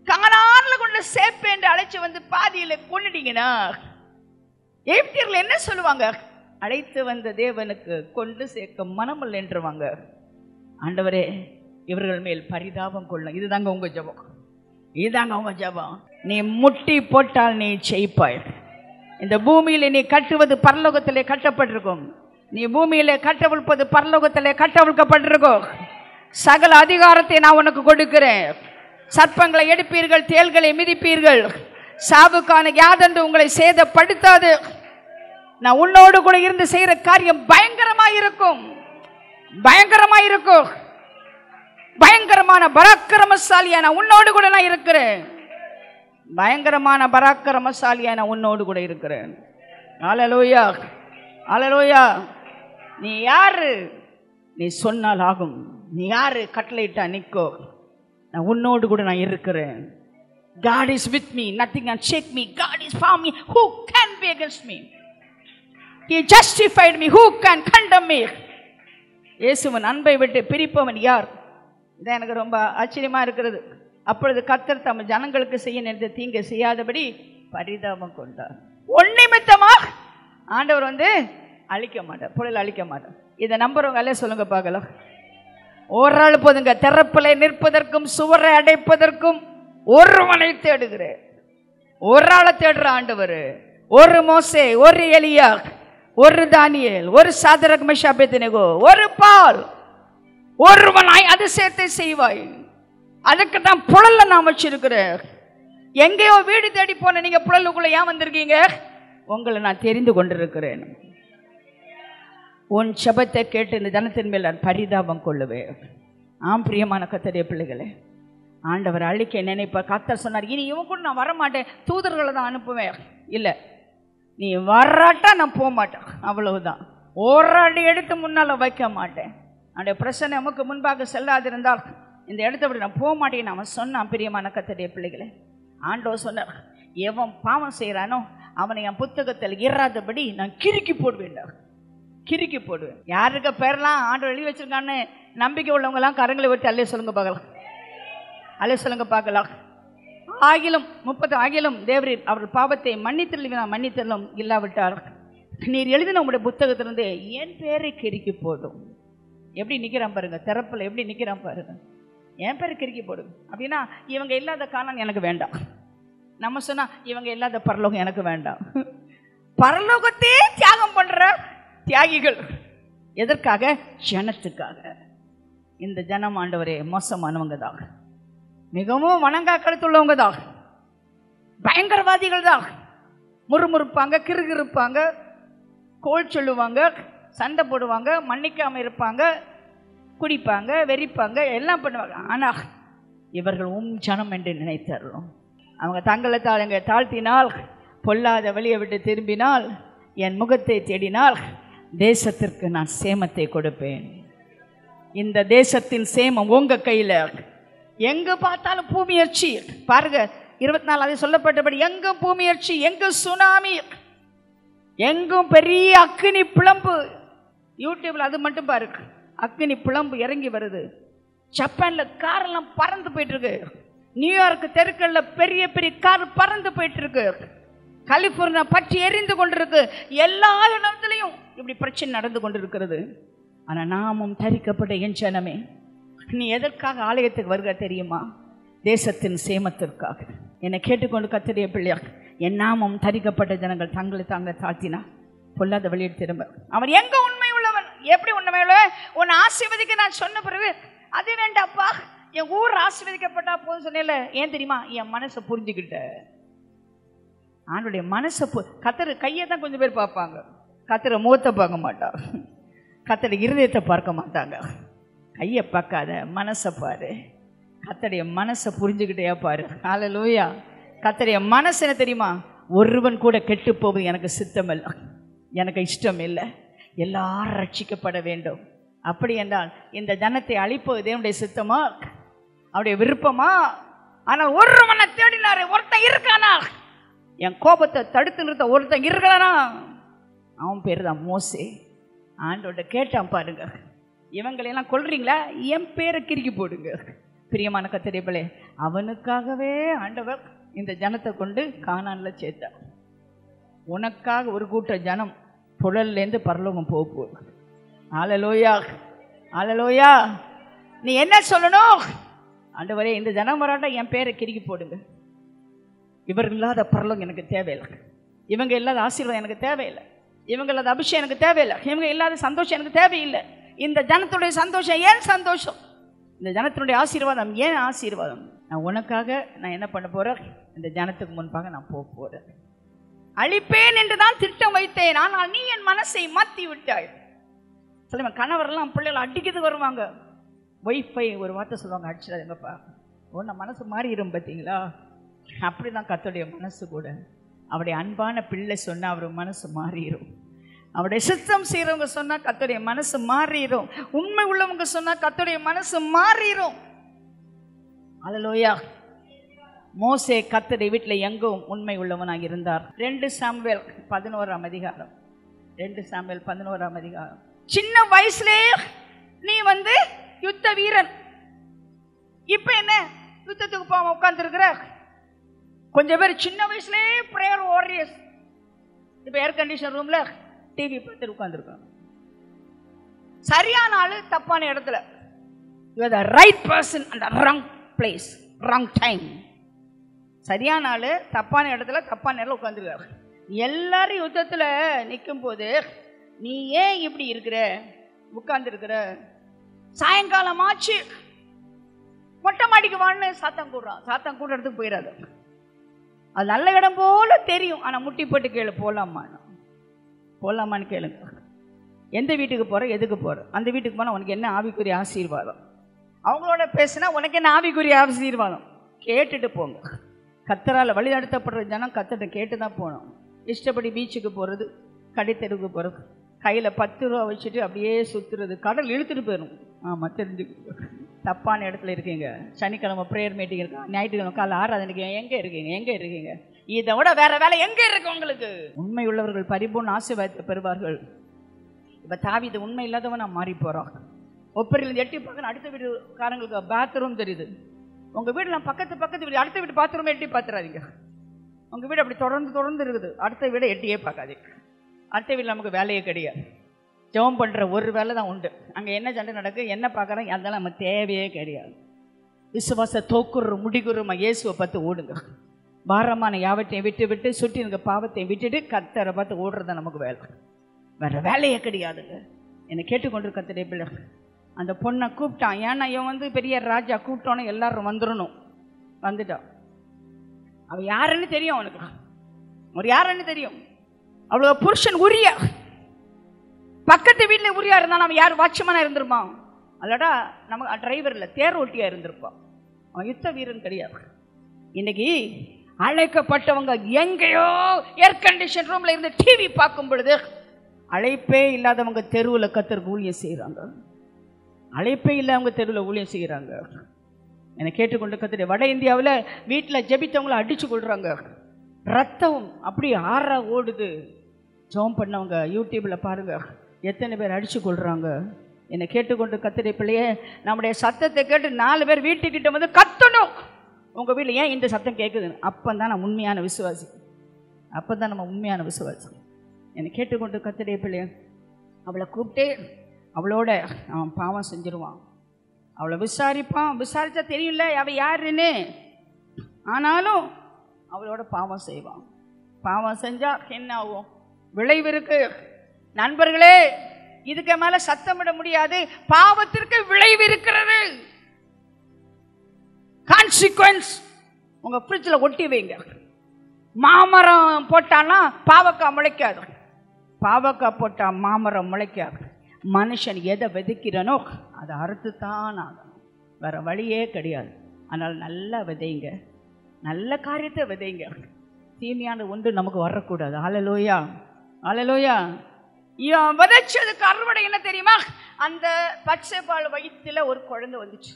A: கானான்ல கொண்டு சேர்ப்பேன் என்று அழைச்சு வந்து பாதியில கொண்டுட்டீங்கன்னா எகிப்தியர்கள் என்ன சொல்லுவாங்க? அழைத்து வந்த தேவனுக்கு கொண்டு சேர்க்க மனமில்லை என்றுவாங்க. ஆண்டவரே, இவர்கள் மேல் பரிதாபம் கொள்ளும். இதுதாங்க உங்க ஜெபம், இதுதாங்க உங்க ஜெபம். நீ முட்டி போட்டால் நீ ஜெயிப்பாய். இந்த பூமியில நீ கட்டுவது பரலோகத்திலே கட்டப்பட்டிருக்கும். நீ பூமியிலே கட்டவிழ்ப்பது பரலோகத்திலே கட்டவிழ்க்கப்பட்டிருக்கும். சகல அதிகாரத்தை நான் உனக்கு கொடுக்கிறேன். சர்ப்பங்களை எடுப்பீர்கள், தேள்களை மிதிப்பீர்கள். சாவுக்கான யாதென்று உங்களை சேதப்படுத்தாது. நான் உன்னோடு கூட இருந்து செய்யற காரியம் பயங்கரமாயிருக்கும், பயங்கரமாயிருக்கும். பயங்கரமான பராக்கிரமசாலியா நான் உன்னோடு கூட நான் இருக்கிறேன். பயங்கரமான பராக்கிரமசாலியா நான் உன்னோடு கூட இருக்கிறேன். அல்லேலூயா, அல்லேலூயா. நீ யாரு? நீ சொன்னால் ஆகும். நீ யாரு? கட்டளையிட்டா நிக்கோ. நான் உன்னோடு கூட நான் இருக்கிறேன். God is with me, nothing can shake me. God is for me, who can be against me? He justified me, who can condemn me? இயேசுவின் அன்பை விட்டு பிரிப்பவன் யார்? இதான் எனக்கு ரொம்ப ஆச்சரியமா இருக்கிறது. அப்பொழுது கர்த்தர் தம் ஜனங்களுக்கு செய்ய நினைத்த தீங்கு செய்யாதபடி பரிதாபம் கொண்டார். ஒன்னிமித்தமா ஆண்டவர் வந்து அழிக்க மாட்டார், பொருள் அழிக்க மாட்டார். இதை நம்புறவங்க அல்ல சொல்லுங்க பார்க்கலாம். ஒரு ஆள் போதுங்க. திறப்பிலை நிற்பதற்கும் சுவரை அடைப்பதற்கும் ஒருவனை தேடுகிறேன். ஒரு ஆளை தேடுற ஆண்டவர். ஒரு மோசே, ஒரு எலியா, ஒரு தானியேல், ஒரு சாத்ராக் மேஷாக் ஆபேத்நேகோ, ஒரு பால், ஒருவனாய் அதிசயத்தை செய்வாய். அதுக்கு தான் புழல்ல நான் வச்சிருக்கிறேன். எங்கேயோ வீடு தேடி போன நீங்க புழலுக்குள்ள ஏன் வந்திருக்கீங்க? உங்களை நான் தெரிந்து கொண்டிருக்கிறேன். உன் சபத்தை கேட்டு இந்த ஜனத்தின் மேல் நான் பரிதாபம் கொள்ளுவேன். ஆம் பிரியமான கர்த்தருடைய பிள்ளைகளே, ஆண்டவர் அழிக்க நினைப்பார். கர்த்தர் சொன்னார், இனி இவன் கூட நான் வரமாட்டேன், தூதர்களை தான் அனுப்புவேன். இல்லை, நீ வராட்டா நான் போக மாட்டேன், அவ்வளவுதான். ஒரு அடி எடுத்து முன்னால் வைக்க மாட்டேன். அந்த பிரச்சனை நமக்கு முன்பாக செல்லாதிருந்தால் இந்த இடத்த விட நான் போக மாட்டேன்னு அவன் சொன்னான். பிரியமான கர்த்தருடைய பிள்ளைகளே, ஆண்டவர் சொன்னார், எவன் பாவம் செய்கிறானோ அவனை என் புத்தகத்தில் இராதபடி நான் கிறுக்கி போடுவேன், கிறுக்கி போடுவேன். யாருக்கு பேரெல்லாம் ஆண்டவர் எழுதி வச்சிருக்கான்னு நம்பிக்கை உள்ளவங்கலாம் கரங்களை விட்டு அல்லே சொல்லுங்க பார்க்கலாம், அல்லே சொல்லுங்க பார்க்கலாம். ஆகிலும் 30 ஆகிலும் தேவரீர் அவர்கள் பாவத்தை மன்னித்தலும் இல்லாவிட்டார் நீர் எழுதின உங்களுடைய புத்தகத்திலிருந்து என் பேரை கிறுக்கி போடும். எப்படி நிற்கிறான் பாருங்க, திறப்பில் எப்படி நிற்கிறான் பாருங்க. என் பேரை கிறுக்கி போடும் அப்படின்னா இவங்க இல்லாத காலம் எனக்கு வேண்டாம். நம்ம சொன்னா இவங்க இல்லாத பரலோகம் எனக்கு வேண்டாம். பரலோகத்தையே தியாகம் பண்ற தியாகிகள் எதற்காக? ஜனத்துக்காக. இந்த ஜனம் ஆண்டவரே மோசமானவங்க தான், மிகவும் வணங்கா கருத்துள்ளவங்க தான், பயங்கரவாதிகள் தான். முறுமுறுப்பாங்க, கிறுகிறுப்பாங்க, கோல் சொல்லுவாங்க, சண்டை போடுவாங்க, மன்னிக்காம இருப்பாங்க, குடிப்பாங்க, வெறிப்பாங்க, எல்லாம் பண்ணுவாங்க. ஆனால் இவர்கள் ஜனம் என்று நினைத்தார்கள். அவங்க தங்களை தாழ்த்தினால், பொல்லாத வழியை விட்டு திரும்பினால், என் முகத்தை தேடினால் தேசத்திற்கு நான் சேமத்தை கொடுப்பேன். இந்த தேசத்தின் சேமம் உங்க கையில். எங்க பார்த்தாலும் பூமியர்ச்சி பாருங்க. 24 அது சொல்லப்பட்டபடி எங்கும் பூமியர்ச்சி, எங்கும் சுனாமி, எங்கும் பெரிய அக்கினி பிளம்பு. யூடியூப்ல அது மட்டும் பாருங்க, அக்கினி பிளம்பு இறங்கி வருது. ஜப்பான்ல காரெல்லாம் பறந்து போயிட்டு இருக்கு. நியூயார்க் தெருக்கள்ல பெரிய பெரிய கார் பறந்து போயிட்டு இருக்கு. கலிபோர்னியா பற்றி எரிந்து கொண்டிருக்கு. எல்லா இடத்துலையும் இப்படி பிரச்சனை நடந்து கொண்டிருக்கிறது. ஆனா நாமும் தரிக்கப்பட்ட என் ஜனமே, நீ எதற்காக ஆலயத்துக்கு வருக தெரியுமா? தேசத்தின் சேமத்திற்காக. என்னை கேட்டுக்கொண்டு கர்த்தருடைய பிள்ளையாக, என் நாமம் தரிக்கப்பட்ட ஜனங்கள் தங்களை தாங்கள் தாழ்த்தினா பொல்லாத வழியை திரும்ப. அவர் எங்க உண்மை உள்ளவன்? எப்படி உண்மை உள்ளவன்? உன்னை ஆசீர்வதிக்க நான் சொன்ன பிறகு அது வேண்டாப்பா, என் ஊர் ஆசீர்வதிக்கப்பட்டா போதும் சொன்னேன்ல. ஏன் தெரியுமா? என் மனசை புரிஞ்சுக்கிட்ட. ஆண்டுடைய மனசை கர்த்தர் கையை தான் கொஞ்சம் பேர் பார்ப்பாங்க, கர்த்தரை முகத்தை பார்க்க மாட்டாங்க, கர்த்தருடைய இருதயத்தை பார்க்க மாட்டாங்க. கையை பார்க்காத, மனசை பாரு. கர்த்தருடைய மனசை புரிஞ்சுக்கிட்டே பாரு. ஹல்லேலூயா. கர்த்தருடைய மனசு என்ன தெரியுமா? ஒருவன் கூட கெட்டு போவது எனக்கு சித்தம் இல்லை, எனக்கு இஷ்டம் இல்லை, எல்லாரும் ரட்சிக்கப்பட வேண்டும். அப்படி என்றால் இந்த ஜனத்தை அழிப்பது தேவனுடைய சித்தமா, அவருடைய விருப்பமா? ஆனால் ஒருவனை தேடினாரு, ஒருத்தன் இருக்கானா? என் கோபத்தை தடுத்து நிறுத்த ஒருத்தன் இருக்கிறானா? அவன் பேர் தான் மோசே. ஆண்டோட கேட்டான் பாருங்க, இவங்களையெல்லாம் கொல்றீங்களா, என் பேரை கிறுக்கி போடுங்க. பிரியமான கர்த்தருடைய பிள்ளையே, அவனுக்காகவே ஆண்டவர் இந்த ஜனத்தை கொண்டு கானான்ல சேர்த்தார். உனக்காக ஒரு கூட்ட ஜனம் புழல்லேருந்து பரலோகம் போக போகுது. ஹல்லேலூயா, ஹல்லேலூயா. நீ என்ன சொல்லணும்? ஆண்டவரே, இந்த ஜனம் வராட்டா என் பேரை கிறுக்கி போடுங்க. இவர்கள் இல்லாத பரலோகம் எனக்கு தேவையில்லை, இவங்க இல்லாத ஆசீர்வாதம் எனக்கு தேவையில்லை, இவங்க இல்லாத அபிஷேகம் எனக்கு தேவையில்லை, இவங்க இல்லாத சந்தோஷம் எனக்கு தேவையில்லை. இந்த ஜனத்துடைய சந்தோஷம் ஏன் சந்தோஷம்? இந்த ஜனத்தினுடைய ஆசீர்வாதம் ஏன் ஆசீர்வாதம்? நான் உனக்காக நான் என்ன பண்ண போறேன்? இந்த ஜனத்துக்கு முன்பாக நான் போக போறேன். அழிப்பேன் என்று தான் திட்டம் வைத்தேன், ஆனால் நீ என் மனசை மாற்றி விட்டாய். சொல்லுங்க, கணவரெல்லாம் பிள்ளைகளை அடிக்கிறது வருவாங்க, ஒய்ஃபை ஒரு வார்த்தை சொல்லுவாங்க, அடிச்சிடாதுங்கப்பா, உன்ன மனசு மாறிடும். பார்த்தீங்களா? அப்படிதான் கர்த்தருடைய மனசு கூட. அவருடைய அன்பான பிள்ளை சொன்னால் அவர் மனசு மாறிடும். அவருடைய சித்தம் செய்கிறவங்க சொன்னால் கர்த்தருடைய மனசு மாறிடும். உண்மை உள்ளவங்க சொன்னால் கர்த்தருடைய மனசு மாறிடும். ஹல்லேலூயா. மோசே கர்த்தருடைய வீட்டில் எங்கும் உண்மை உள்ளவனாக இருந்தார். 2 சாமுவேல் 11ஆம் அதிகாரம், 2 சாமுவேல் 11ஆம் அதிகாரம். சின்ன வயசுலேயே நீ யுத்த வீரன், இப்ப என்ன யுத்தத்துக்கு போகாம உட்கார்ந்துருக்கிற? கொஞ்சம் பேர் சின்ன வயசுலேயே பிரேயர் வாரியர்ஸ், இப்ப ஏர் கண்டிஷன் ரூம்ல டிவி பார்த்து உட்கார்ந்துருக்காங்க. சரியான ஆளு தப்பான இடத்துல, you are the right person and the wrong place, wrong time. சரியான ஆளு தப்பான இடத்துல தப்பான நேரத்தில் உட்கார்ந்துருக்காரு. எல்லாரும் யுத்தத்துல நிற்கும் போது நீ ஏன் இப்படி இருக்கிற, உட்கார்ந்து இருக்கிற? சாயங்காலம் ஆச்சு, மொட்டை மாடிக்கு வான்னு சாத்தம் கூடுறான். சாத்தம் கூட இடத்துக்கு போயிடாது, அது நல்ல இடம் போல தெரியும். ஆனா முட்டி போட்டு கேளு, போலாமான்னு கேளுங்க. எந்த வீட்டுக்கு போற, எதுக்கு போற? அந்த வீட்டுக்கு போனா உனக்கு என்ன ஆவிக்குரிய ஆசீர்வாதம்? அவங்களோட பேசுனா உனக்கு என்ன ஆவிக்குரிய ஆசீர்வாதம்? கேட்டுட்டு போங்க. கர்த்தரால் வழி நடத்தப்படுற ஜனம் கர்த்தர்கிட்ட கேட்டு தான் போகணும். இஷ்டப்படி பீச்சுக்கு போகிறது, கடைத்தெருவுக்கு போகிறது, கையில் 10 ரூபா வச்சுட்டு அப்படியே சுற்றுறது, கடல் இழுத்துட்டு போயிடும். ஆமாம், தெரிஞ்சுக்க. தப்பான இடத்துல இருக்கீங்க. சனிக்கிழமை ப்ரேயர் மீட்டிங் இருக்கா, ஞாயிற்றுக்கிழமை காலை ஆராதனைக்கு எங்கே இருக்கீங்க? இதை விட வேற வேலை எங்கே இருக்கு உங்களுக்கு? உண்மை உள்ளவர்கள் பரிபூர்ண ஆசீர்வாதத்தை பெறுவார்கள். இப்போ தாவீது உண்மை இல்லாதவன் நான் மாறி போகிறான். ஒப்பரில் எட்டி பார்க்கணும், அடுத்த வீட்டுக்காரங்களுக்கு பாத்ரூம் தெரியுது. உங்கள் வீடு பக்கத்து வீடு, அடுத்த வீட்டு பாத்ரூம் எட்டி பார்த்துறாதீங்க. உங்கள் வீடு அப்படி தொடர்ந்து இருக்குது, அடுத்த வீடை எட்டியே பார்க்காதீங்க. அடுத்த வீட்டில் நமக்கு வேலையே கிடையாது. ஜெபம் பண்ணுற ஒரு வேலை தான் உண்டு. அங்கே என்ன சண்டை நடக்கு, என்ன பார்க்குறோம், அதெல்லாம் நமக்கு தேவையே கிடையாது. விசுவாச தோக்குற முடிகுறமா இயேசுவை பார்த்து ஓடுங்க. பாரமான யாவற்றையும் விட்டு சுற்றி இருக்க பாவத்தையும் விட்டுட்டு கர்த்தரை பார்த்து ஓடுறது நமக்கு வேலை, வேற வேலையே கிடையாதுங்க. என்னை கேட்டுக்கொண்டு கர்த்தருடைய பிள்ளை அந்த பொண்ணை கூப்பிட்டான். ஏன்னா இவன் பெரிய ராஜா, கூப்பிட்டோன்னே எல்லாரும் வந்துடணும். வந்துட்டான். அவன் யாருன்னு தெரியும், அவனுக்கு ஒரு யாருன்னு தெரியும். அவ்வளோ புருஷன் உரியா, பக்கத்து வீட்டில் உரியா இருந்தான். அவன் யார் வாட்ச்மேனா இருந்திருப்பான், அல்லடா நம்ம டிரைவர் இல்லை, தேர் ஓட்டியா இருந்திருப்பான். அவன் யுத்த வீரன் கிடையாது. இன்னைக்கு அழைக்கப்பட்டவங்க எங்கேயோ ஏர் கண்டிஷன் ரூம்ல இருந்து டிவி பார்க்கும் பொழுது அழைப்பே இல்லாதவங்க தெருவில் கர்த்தருக்கு ஊழியம் செய்கிறாங்க. அழைப்பே இல்லாதவங்க தெருவில் ஊழியம் செய்கிறாங்க. என்னை கேட்டுக்கொண்டு கர்த்தருடைய வட இந்தியாவில் வீட்டில் ஜெபித்தவங்களை அடிச்சு கொள்றாங்க. ரத்தம் அப்படி ஆறா ஓடுது. ஜெபம் பண்ணவங்க யூடியூப்பில் பாருங்க, எத்தனை பேர் அடிச்சு கொள்றாங்க. என்னை கேட்டுக்கொண்டு கர்த்தருடைய பிள்ளையே, நம்முடைய சத்தத்தை கேட்டு 4 பேர் வீட்டுக்கிட்ட கத்தணும். உங்கள் வீட்டில் ஏன் இந்த சத்தம் கேட்குது? அப்போ தான் நான் உண்மையான விசுவாசி, அப்போ தான் நம்ம உண்மையான விசுவாசி. என்னை கேட்டுக்கொண்டு கர்த்தருடைய பிள்ளையே, அவளை கூப்பிட்டு அவளோட அவன் பாவம் செஞ்சிருவான். அவளை விசாரிப்பான். விசாரிச்சா தெரியல அவ யாருன்னு. ஆனாலும் அவளோட பாவம் செய்வான். பாவம் செஞ்சா என்ன ஆகும்? விளைவு இருக்கு. நண்பர்களே, இதுக்கு மேல சத்தமிட முடியாது. பாவத்திற்கு விளைவு இருக்கிறது. கான்சிக்வன்ஸ் உங்க ஃப்ரிட்ஜில் ஒட்டி வைங்க. மாமரம் போட்டான்னா பாவக்காய் முளைக்காது. பாவக்காய் போட்டா மாமரம் முளைக்காது. மனுஷன் எதை விதைக்கிறானோ அதை அறுத்துத்தான் ஆகணும். வேற வழியே கிடையாது. அதனால் நல்லா விதைங்க, நல்ல காரியத்தை விதைங்க. தீமையான ஒன்று நமக்கு வரக்கூடாது. ஹல்லேலூயா, ஹல்லேலூயா. விதைச்சதுக்கு அறுவடை என்ன தெரியுமா? அந்த பச்சை பால் வயிற்றுல ஒரு குழந்தை வந்துச்சு.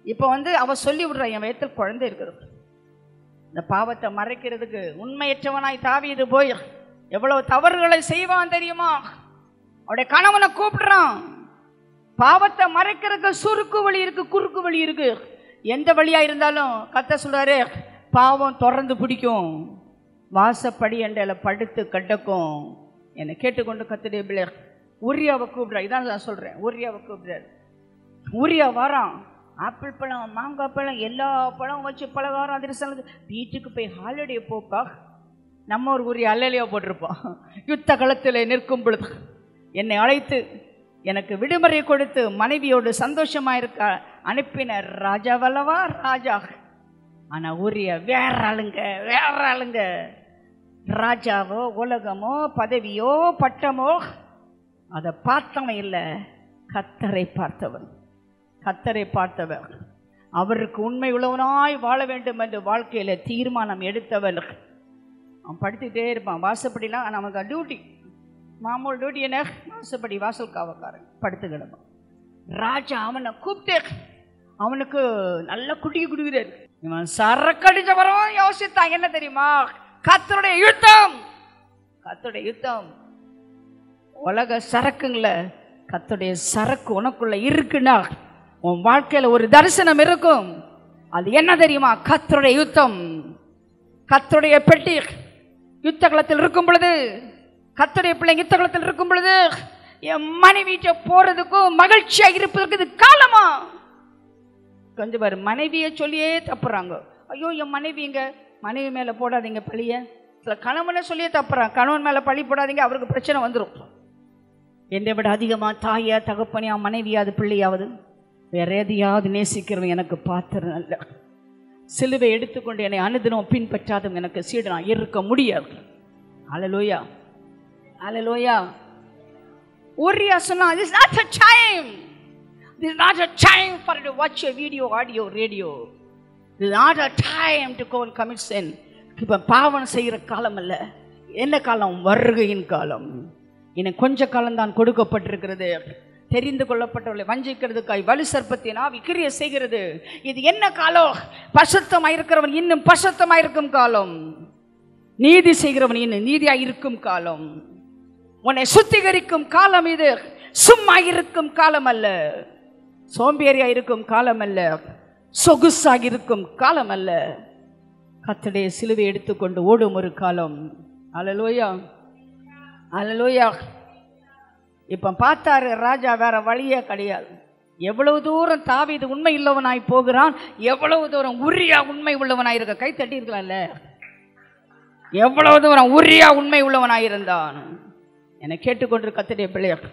A: இப்போ அவ சொல்லி விடுறா, என் வயிற்றில் குழந்தை இருக்கிறது. இந்த பாவத்தை மறைக்கிறதுக்கு உண்மையற்றவனாய் தாவீது போய் எவ்வளவு தவறுகளை செய்வான் தெரியுமா? அவருடைய கணவனை கூப்பிடுறான். பாவத்தை மறைக்கிறதுக்கு சுருக்கு வழி இருக்கு, குறுக்கு வழி இருக்கு. எந்த வழியா இருந்தாலும் கர்த்தர் சொல்றாரு, பாவம் தொடர்ந்து பிடிக்கும், வாசப்படி எண்டையில படுத்து கட்டக்கும். என்னை கேட்டுக்கொண்டு கர்த்தருடைய பிள்ளை ஊரியாவை கூப்பிடுறா. இதான் நான் சொல்றேன். ஊரியாவை கூப்பிடுறாரு. ஊரியா வரான். ஆப்பிள் பழம், மாங்காய் பழம், எல்லா பழம் வச்சு பலகாரம் அதிரசம். வீட்டுக்கு போய் ஹாலிடே போப்பா. நம்ம ஒரு ஊரியா அல்லலையா போட்டிருப்போம். யுத்த களத்தில் நிற்கும் பொழுது என்னை அழைத்து எனக்கு விடுமுறை கொடுத்து மனைவியோடு சந்தோஷமா இருக்க அனுப்பின ராஜாவல்லவா ராஜா. ஆனா ஊரியா வேற ஆளுங்க. ராஜாவோ உலகமோ பதவியோ பட்டமோ அதை பார்த்தவன் இல்லை, கர்த்தரை பார்த்தவன். கர்த்தரை பார்த்தவர். அவருக்கு உண்மை உள்ளவனாய் வாழ வேண்டும் என்று வாழ்க்கையில தீர்மானம் எடுத்தவன். அவன் படுத்துக்கிட்டே இருப்பான் வாசப்படிலாம். நமக்கு டியூட்டி, மாமூல் டியூட்டி என்ன? வாசப்படி வாசல் காவக்காரன் படுத்து கிடப்பான். ராஜா அவனை கூப்பிட்டு அவனுக்கு நல்ல குடிக்கிறாரு. இவன் சரக்கடிச்ச வரவும் யோசித்தான். என்ன தெரியுமா? கர்த்தருடைய யுத்தம். கர்த்தருடைய யுத்தம். உலக சரக்குங்கள கர்த்தருடைய சரக்கு உனக்குள்ள இருக்குன்னா உன் வாழ்க்கையில ஒரு தரிசனம் இருக்கும். அது என்ன தெரியுமா? கர்த்தருடைய யுத்தம். கர்த்தருடைய பெட்டி யுத்த களத்தில் இருக்கும் பொழுது, கர்த்தருடைய பிள்ளைங்க யுத்த களத்தில் இருக்கும் பொழுது, என் மனைவிட்ட போறதுக்கும் மகிழ்ச்சியா இருப்பதற்கு இது காலமா? கொஞ்சம் பேர் மனைவியை சொல்லியே தப்புறாங்க. ஐயோ என் மனைவிங்க, மனைவி மேல போடாதீங்க பழிய. சில கணவனை சொல்லியே தப்புறாங்க. கணவன் மேல பழி போடாதீங்க, அவருக்கு பிரச்சனை வந்துடும். என்னை விட அதிகமா தாயா தகப்பனியா மனைவியாவது பிள்ளையாவது வேற எதையாவது நேசிக்கிறவன் எனக்கு பாத்திரம் அல்ல. சிலுவை எடுத்துக்கொண்டு என்னை அனுதினம் பின்பற்றாதும் எனக்கு சீடனா இருக்க முடியாது. ஹல்லேலூயா, ஹல்லேலூயா. ஊரியா சொன்னா, this is not a time. This is not a time for you to watch a video, audio, radio. This is not a time to go and commit sin. இப்ப பாவம் செய்கிற காலம் அல்ல. என்ன காலம்? வருகையின் காலம். இன்னும் கொஞ்ச காலம் தான் கொடுக்கப்பட்டிருக்கிறது. தெரிந்து கொள்ளப்பட்டவர்களை வஞ்சிக்கிறதுக்காய் வலு சர்ப்பத்தின் ஆவி கிரியை செய்கிறது. இது என்ன காலம்? பசுத்தமாயிருக்கிறவன் இன்னும் பசுத்தமாயிருக்கும் காலம். நீதி செய்கிறவன் இன்னும் நீதியாய் இருக்கும் காலம். உன்னை சுத்திகரிக்கும் காலம் இது. சும்மா இருக்கும் காலம் அல்ல, சோம்பேறியா இருக்கும் காலம் அல்ல, சொகுசாக இருக்கும் காலம் அல்ல. கர்த்தருடைய சிலுவை எடுத்துக்கொண்டு ஓடும் ஒரு காலம். ஹல்லேலூயா, ஹல்லேலூயா. இப்ப பார்த்தாரு ராஜா, வேற வழியே கிடையாது. எவ்வளவு தூரம் தாவீது உண்மை உள்ளவனாய் போகிறான், எவ்வளவு தூரம் உரியா உண்மை உள்ளவனாய் இருக்க. கை தட்டி இருக்கலாம்ல. எவ்வளவு தூரம் உரியா உண்மை உள்ளவனாயிருந்தான். என்னை கேட்டுக்கொண்டு கர்த்தருடைய பிள்ளைகள்,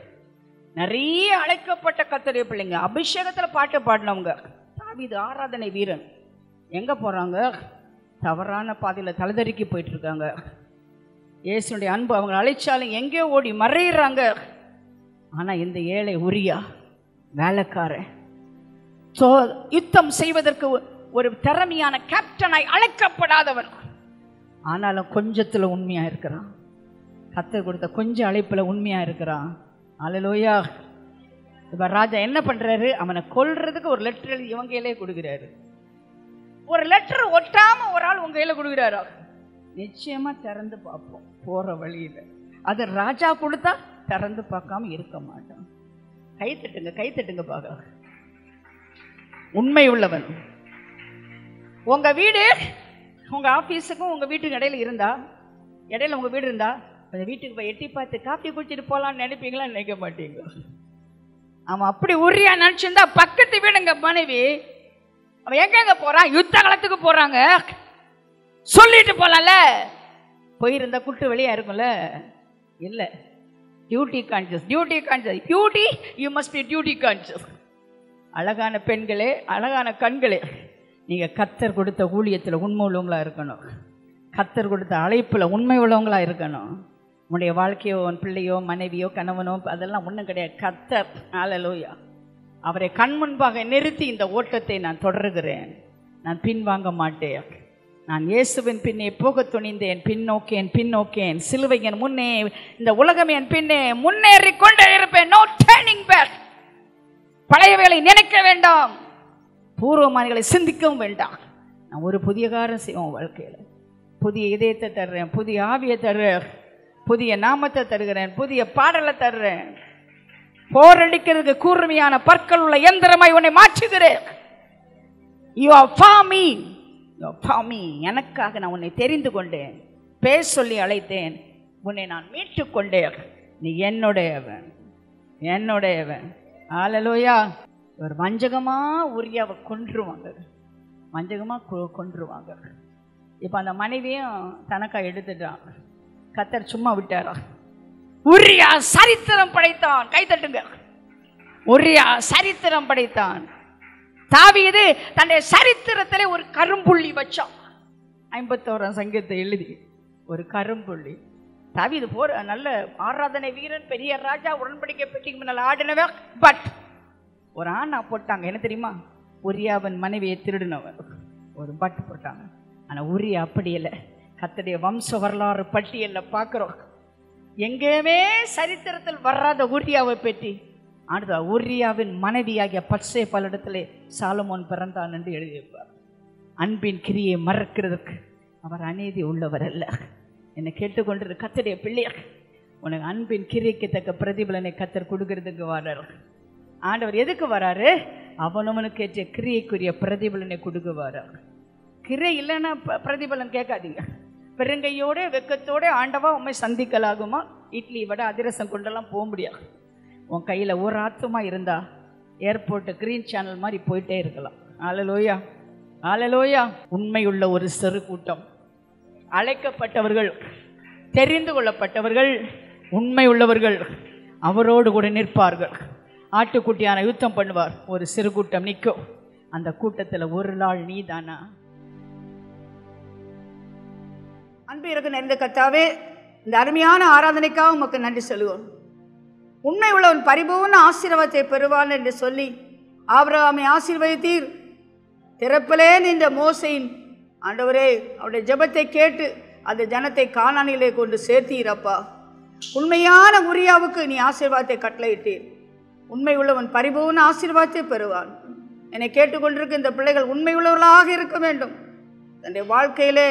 A: நிறைய அழைக்கப்பட்ட கர்த்தருடைய பிள்ளைங்க, அபிஷேகத்துல பாட்டு பாடினவங்க. தாவீது ஆராதனை வீரன். எங்க போறாங்க? தவறான பாதையில தலதறிக்கி போயிட்டு இருக்காங்க. இயேசுனுடைய அன்பு அவங்க அழைச்சாலும் எங்கே ஓடி மறையிறாங்க. ஆனா இந்த ஏழை உரியா வேலைக்காரன் யுத்தம் செய்வதற்கு ஒரு திறமையான கேப்டனாய் அழைக்கப்படாதவர், ஆனாலும் கொஞ்சத்துல உண்மையா இருக்கிறான். கர்த்தர் கொடுத்த கொஞ்சம் அழைப்புல உண்மையா இருக்கிறான். ஹல்லேலூயா. இப்ப ராஜா என்ன பண்றாரு? அவனை கொல்றதுக்கு ஒரு லெட்டர் எழுதி இவங்க கையிலே கொடுக்கிறாரு. ஒரு லெட்டர் ஒட்டாம ஒரு ஆள் உங்க கையில கொடுக்கிறாரா? நிச்சயமா திறந்து பார்ப்போம் போற வழியில. அது ராஜா கொடுத்தா திறந்து பார்க்காம இருக்க மாட்டான். கை தட்டுங்க, கை தட்டுங்க பார்க்க. உண்மை உள்ளவன். உங்க வீடு உங்க ஆபீஸுக்கும் உங்க வீட்டுக்கு இடையில இருந்தா, இடையில உங்க வீடு இருந்தா, அந்த வீட்டுக்கு போய் எட்டி பார்த்து காஃபி குடிச்சிட்டு போலான்னு நினைப்பீங்களா? நினைக்க மாட்டீங்க. அவன் அப்படி உரியா நினைச்சிருந்தா பக்கத்து வீடுங்க மனைவி அவன் எங்க போறான், யுத்த காலத்துக்கு போறாங்க, சொல்லிட்டு போலாம்ல. போயிருந்தா குட்டு வெளியா இருக்கும்ல. இல்ல, duty conscious, duty conscious, duty, you must be duty conscious. அழகான பெண்களே, அழகான கண்களே, நீங்க கர்த்தர் கொடுத்த ஊழியத்தில் உண்மை உள்ளவங்களா இருக்கணும். கர்த்தர் கொடுத்த அழைப்புல உண்மை உள்ளவங்களா இருக்கணும். உன்னுடைய வாழ்க்கையோ, உன் பிள்ளையோ, மனைவியோ, கணவனோ, அதெல்லாம் ஒன்றும் கிடையாது. கர்த்தர், ஹல்லேலூயா, அவரை கண் முன்பாக நிறுத்தி இந்த ஓட்டத்தை நான் தொடர்கிறேன். நான் பின்வாங்க மாட்டேன். நான் இயேசுவின் பின்னே போக துணிந்தேன். பின்னோக்கேன், பின்னோக்கேன். சிலுவையின் முன்னே, இந்த உலகம் என் பின்னே முன்னேறி கொண்டே இருப்பேன். No turning back. பழையவைகளை நினைக்க வேண்டாம், பூர்வமானிகளை சிந்திக்கவும் வேண்டாம். நான் ஒரு புதிய காரியம் செய்வோம் வாழ்க்கையில். புதிய இதயத்தை தர்றேன், புதிய ஆவியை தர்றேன், புதிய நாமத்தை தருகிறேன், புதிய பாடலை தர்றேன். போரடிக்கிறதுக்கு கூர்மையான பற்கள் உள்ள எந்திரமாய் உன்னை மாற்றுகிறேன். You are for me. You are for me. எனக்காக நான் உன்னை தெரிந்து கொண்டேன், பேச சொல்லி அழைத்தேன், உன்னை நான் மீட்டு கொண்டேன். நீ என்னுடையவன், என்னுடையவன். ஹல்லேலூயா. ஒரு வஞ்சகமா உரியாவை கொன்றுவாங்க, வஞ்சகமா கொன்றுவாங்க. இப்போ அந்த மனைவியும் தனக்கா எடுத்துட்டான். கர்த்தர் சும்மா விட்டாரா? உரியா சரித்திரம் படைத்தான். கை தட்டுங்க. உரியா சரித்திரம் படைத்தான். தாவீது தன்னுடைய சரித்திரத்திலே ஒரு கரும்புள்ளி வச்சான். 51 சங்கீதத்தை எழுதி ஒரு கரும்புள்ளி. தாவீது போற நல்ல ஆராதனை வீரன், பெரிய ராஜா, உடன்படிக்கை பெட்டிக்கு முன்னால் ஆடினவன். பட் ஒரு ஆணா போட்டாங்க. என்ன தெரியுமா? உரியாவின் மனைவியை திருடினவன். ஒரு பட் போட்டாங்க. ஆனா உரியா அப்படி இல்லை. கர்த்தருடைய வம்ச வரலாறு பட்டியலில் பார்க்கிறோம், எங்கேயுமே சரித்திரத்தில் வராத உரியாவை பற்றி அடுத்த உரியாவின் மனைவியாகிய பச்சை பலடத்திலே சாலமோன் பிறந்தான் என்று எழுதியிருப்பார். அன்பின் கிரியை மறக்கிறதுக்கு அவர் அநீதி உள்ளவர் அல்ல. என்னை கேட்டுக்கொண்டிரு கர்த்தருடைய பிள்ளையாக, உனக்கு அன்பின் கிரியைக்கு தக்க பிரதிபலனை கர்த்தர் கொடுக்கறதுக்கு வர்றாரு. ஆண்டவர் எதுக்கு வராரு? அவனவனுக்கு ஏற்ற கிரியைக்குரிய பிரதிபலனை கொடுக்க வர்றாரு. கிரை இல்லைன்னா பிரதிபலன் கேட்காதீங்க. பெருங்கையோட வெக்கத்தோட ஆண்டவா உண்மை சந்திக்கலாகுமா? இட்லி வடை அதிரசம் கொண்டெல்லாம் போக முடியாது. உன் கையில் ஒரு ஆத்துமா இருந்தா ஏர்போர்ட்டு கிரீன் சேனல் மாதிரி போயிட்டே இருக்கலாம். ஹல்லேலூயா, ஹல்லேலூயா. உண்மையுள்ள ஒரு சிறு கூட்டம், அழைக்கப்பட்டவர்கள், தெரிந்து கொள்ளப்பட்டவர்கள், உண்மை உள்ளவர்கள் அவரோடு கூட நிற்பார்கள். ஆட்டுக்குட்டியான யுத்தம் பண்ணுவார். ஒரு சிறு கூட்டம் நிற்கும். அந்த கூட்டத்தில் ஒரு நாள் நீ தானா? அன்பு இருக்கு நிறைந்த கர்த்தாவே, இந்த அருமையான ஆராதனைக்காக உமக்கு நன்றி சொல்லுவோம். உண்மை உள்ளவன் பரிபூர்ண ஆசீர்வாதத்தை பெறுவான் என்று சொல்லி ஆபிரகாமை ஆசீர்வதித்தீர். திறப்பிலே நின்ற மோசையின் ஆண்டவரே அவருடைய ஜெபத்தை கேட்டு அந்த ஜனத்தை கானானிலே கொண்டு சேர்த்தீரப்பா. உண்மையான உரியாவுக்கு நீ ஆசீர்வாதத்தை கட்டளையிட்டீர். உண்மை உள்ளவன் பரிபூர்ண ஆசீர்வாதத்தை பெறுவான். என்னை கேட்டுக்கொண்டிருக்க இந்த பிள்ளைகள் உண்மை உள்ளவர்களாக இருக்க வேண்டும். தன்னுடைய வாழ்க்கையிலே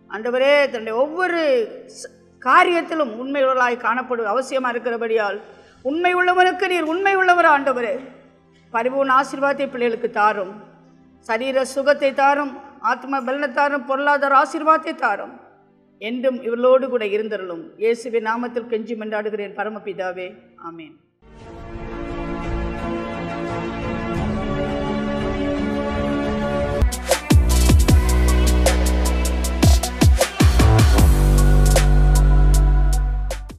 A: ஆண்டவரே தன்னுடைய ஒவ்வொரு காரியத்திலும் உண்மை உள்ளவர்களாய் காணப்படுவது அவசியமாக இருக்கிறபடியால் உண்மை உள்ளவனுக்கு நீர் உண்மை உள்ளவர் ஆண்டவரே. பரிபூர்ண ஆசீர்வாதத்தை பிள்ளைகளுக்கு தாரும். சரீர சுகத்தை தாரும், ஆத்ம பலனை தாரும், பொருளாதார ஆசீர்வாதத்தை தாரும். என்றும் இவர்களோடு கூட இருந்தருளும். இயேசுவின் நாமத்தில் கெஞ்சி மன்றாடுகிறேன் பரமபிதாவே, ஆமேன்.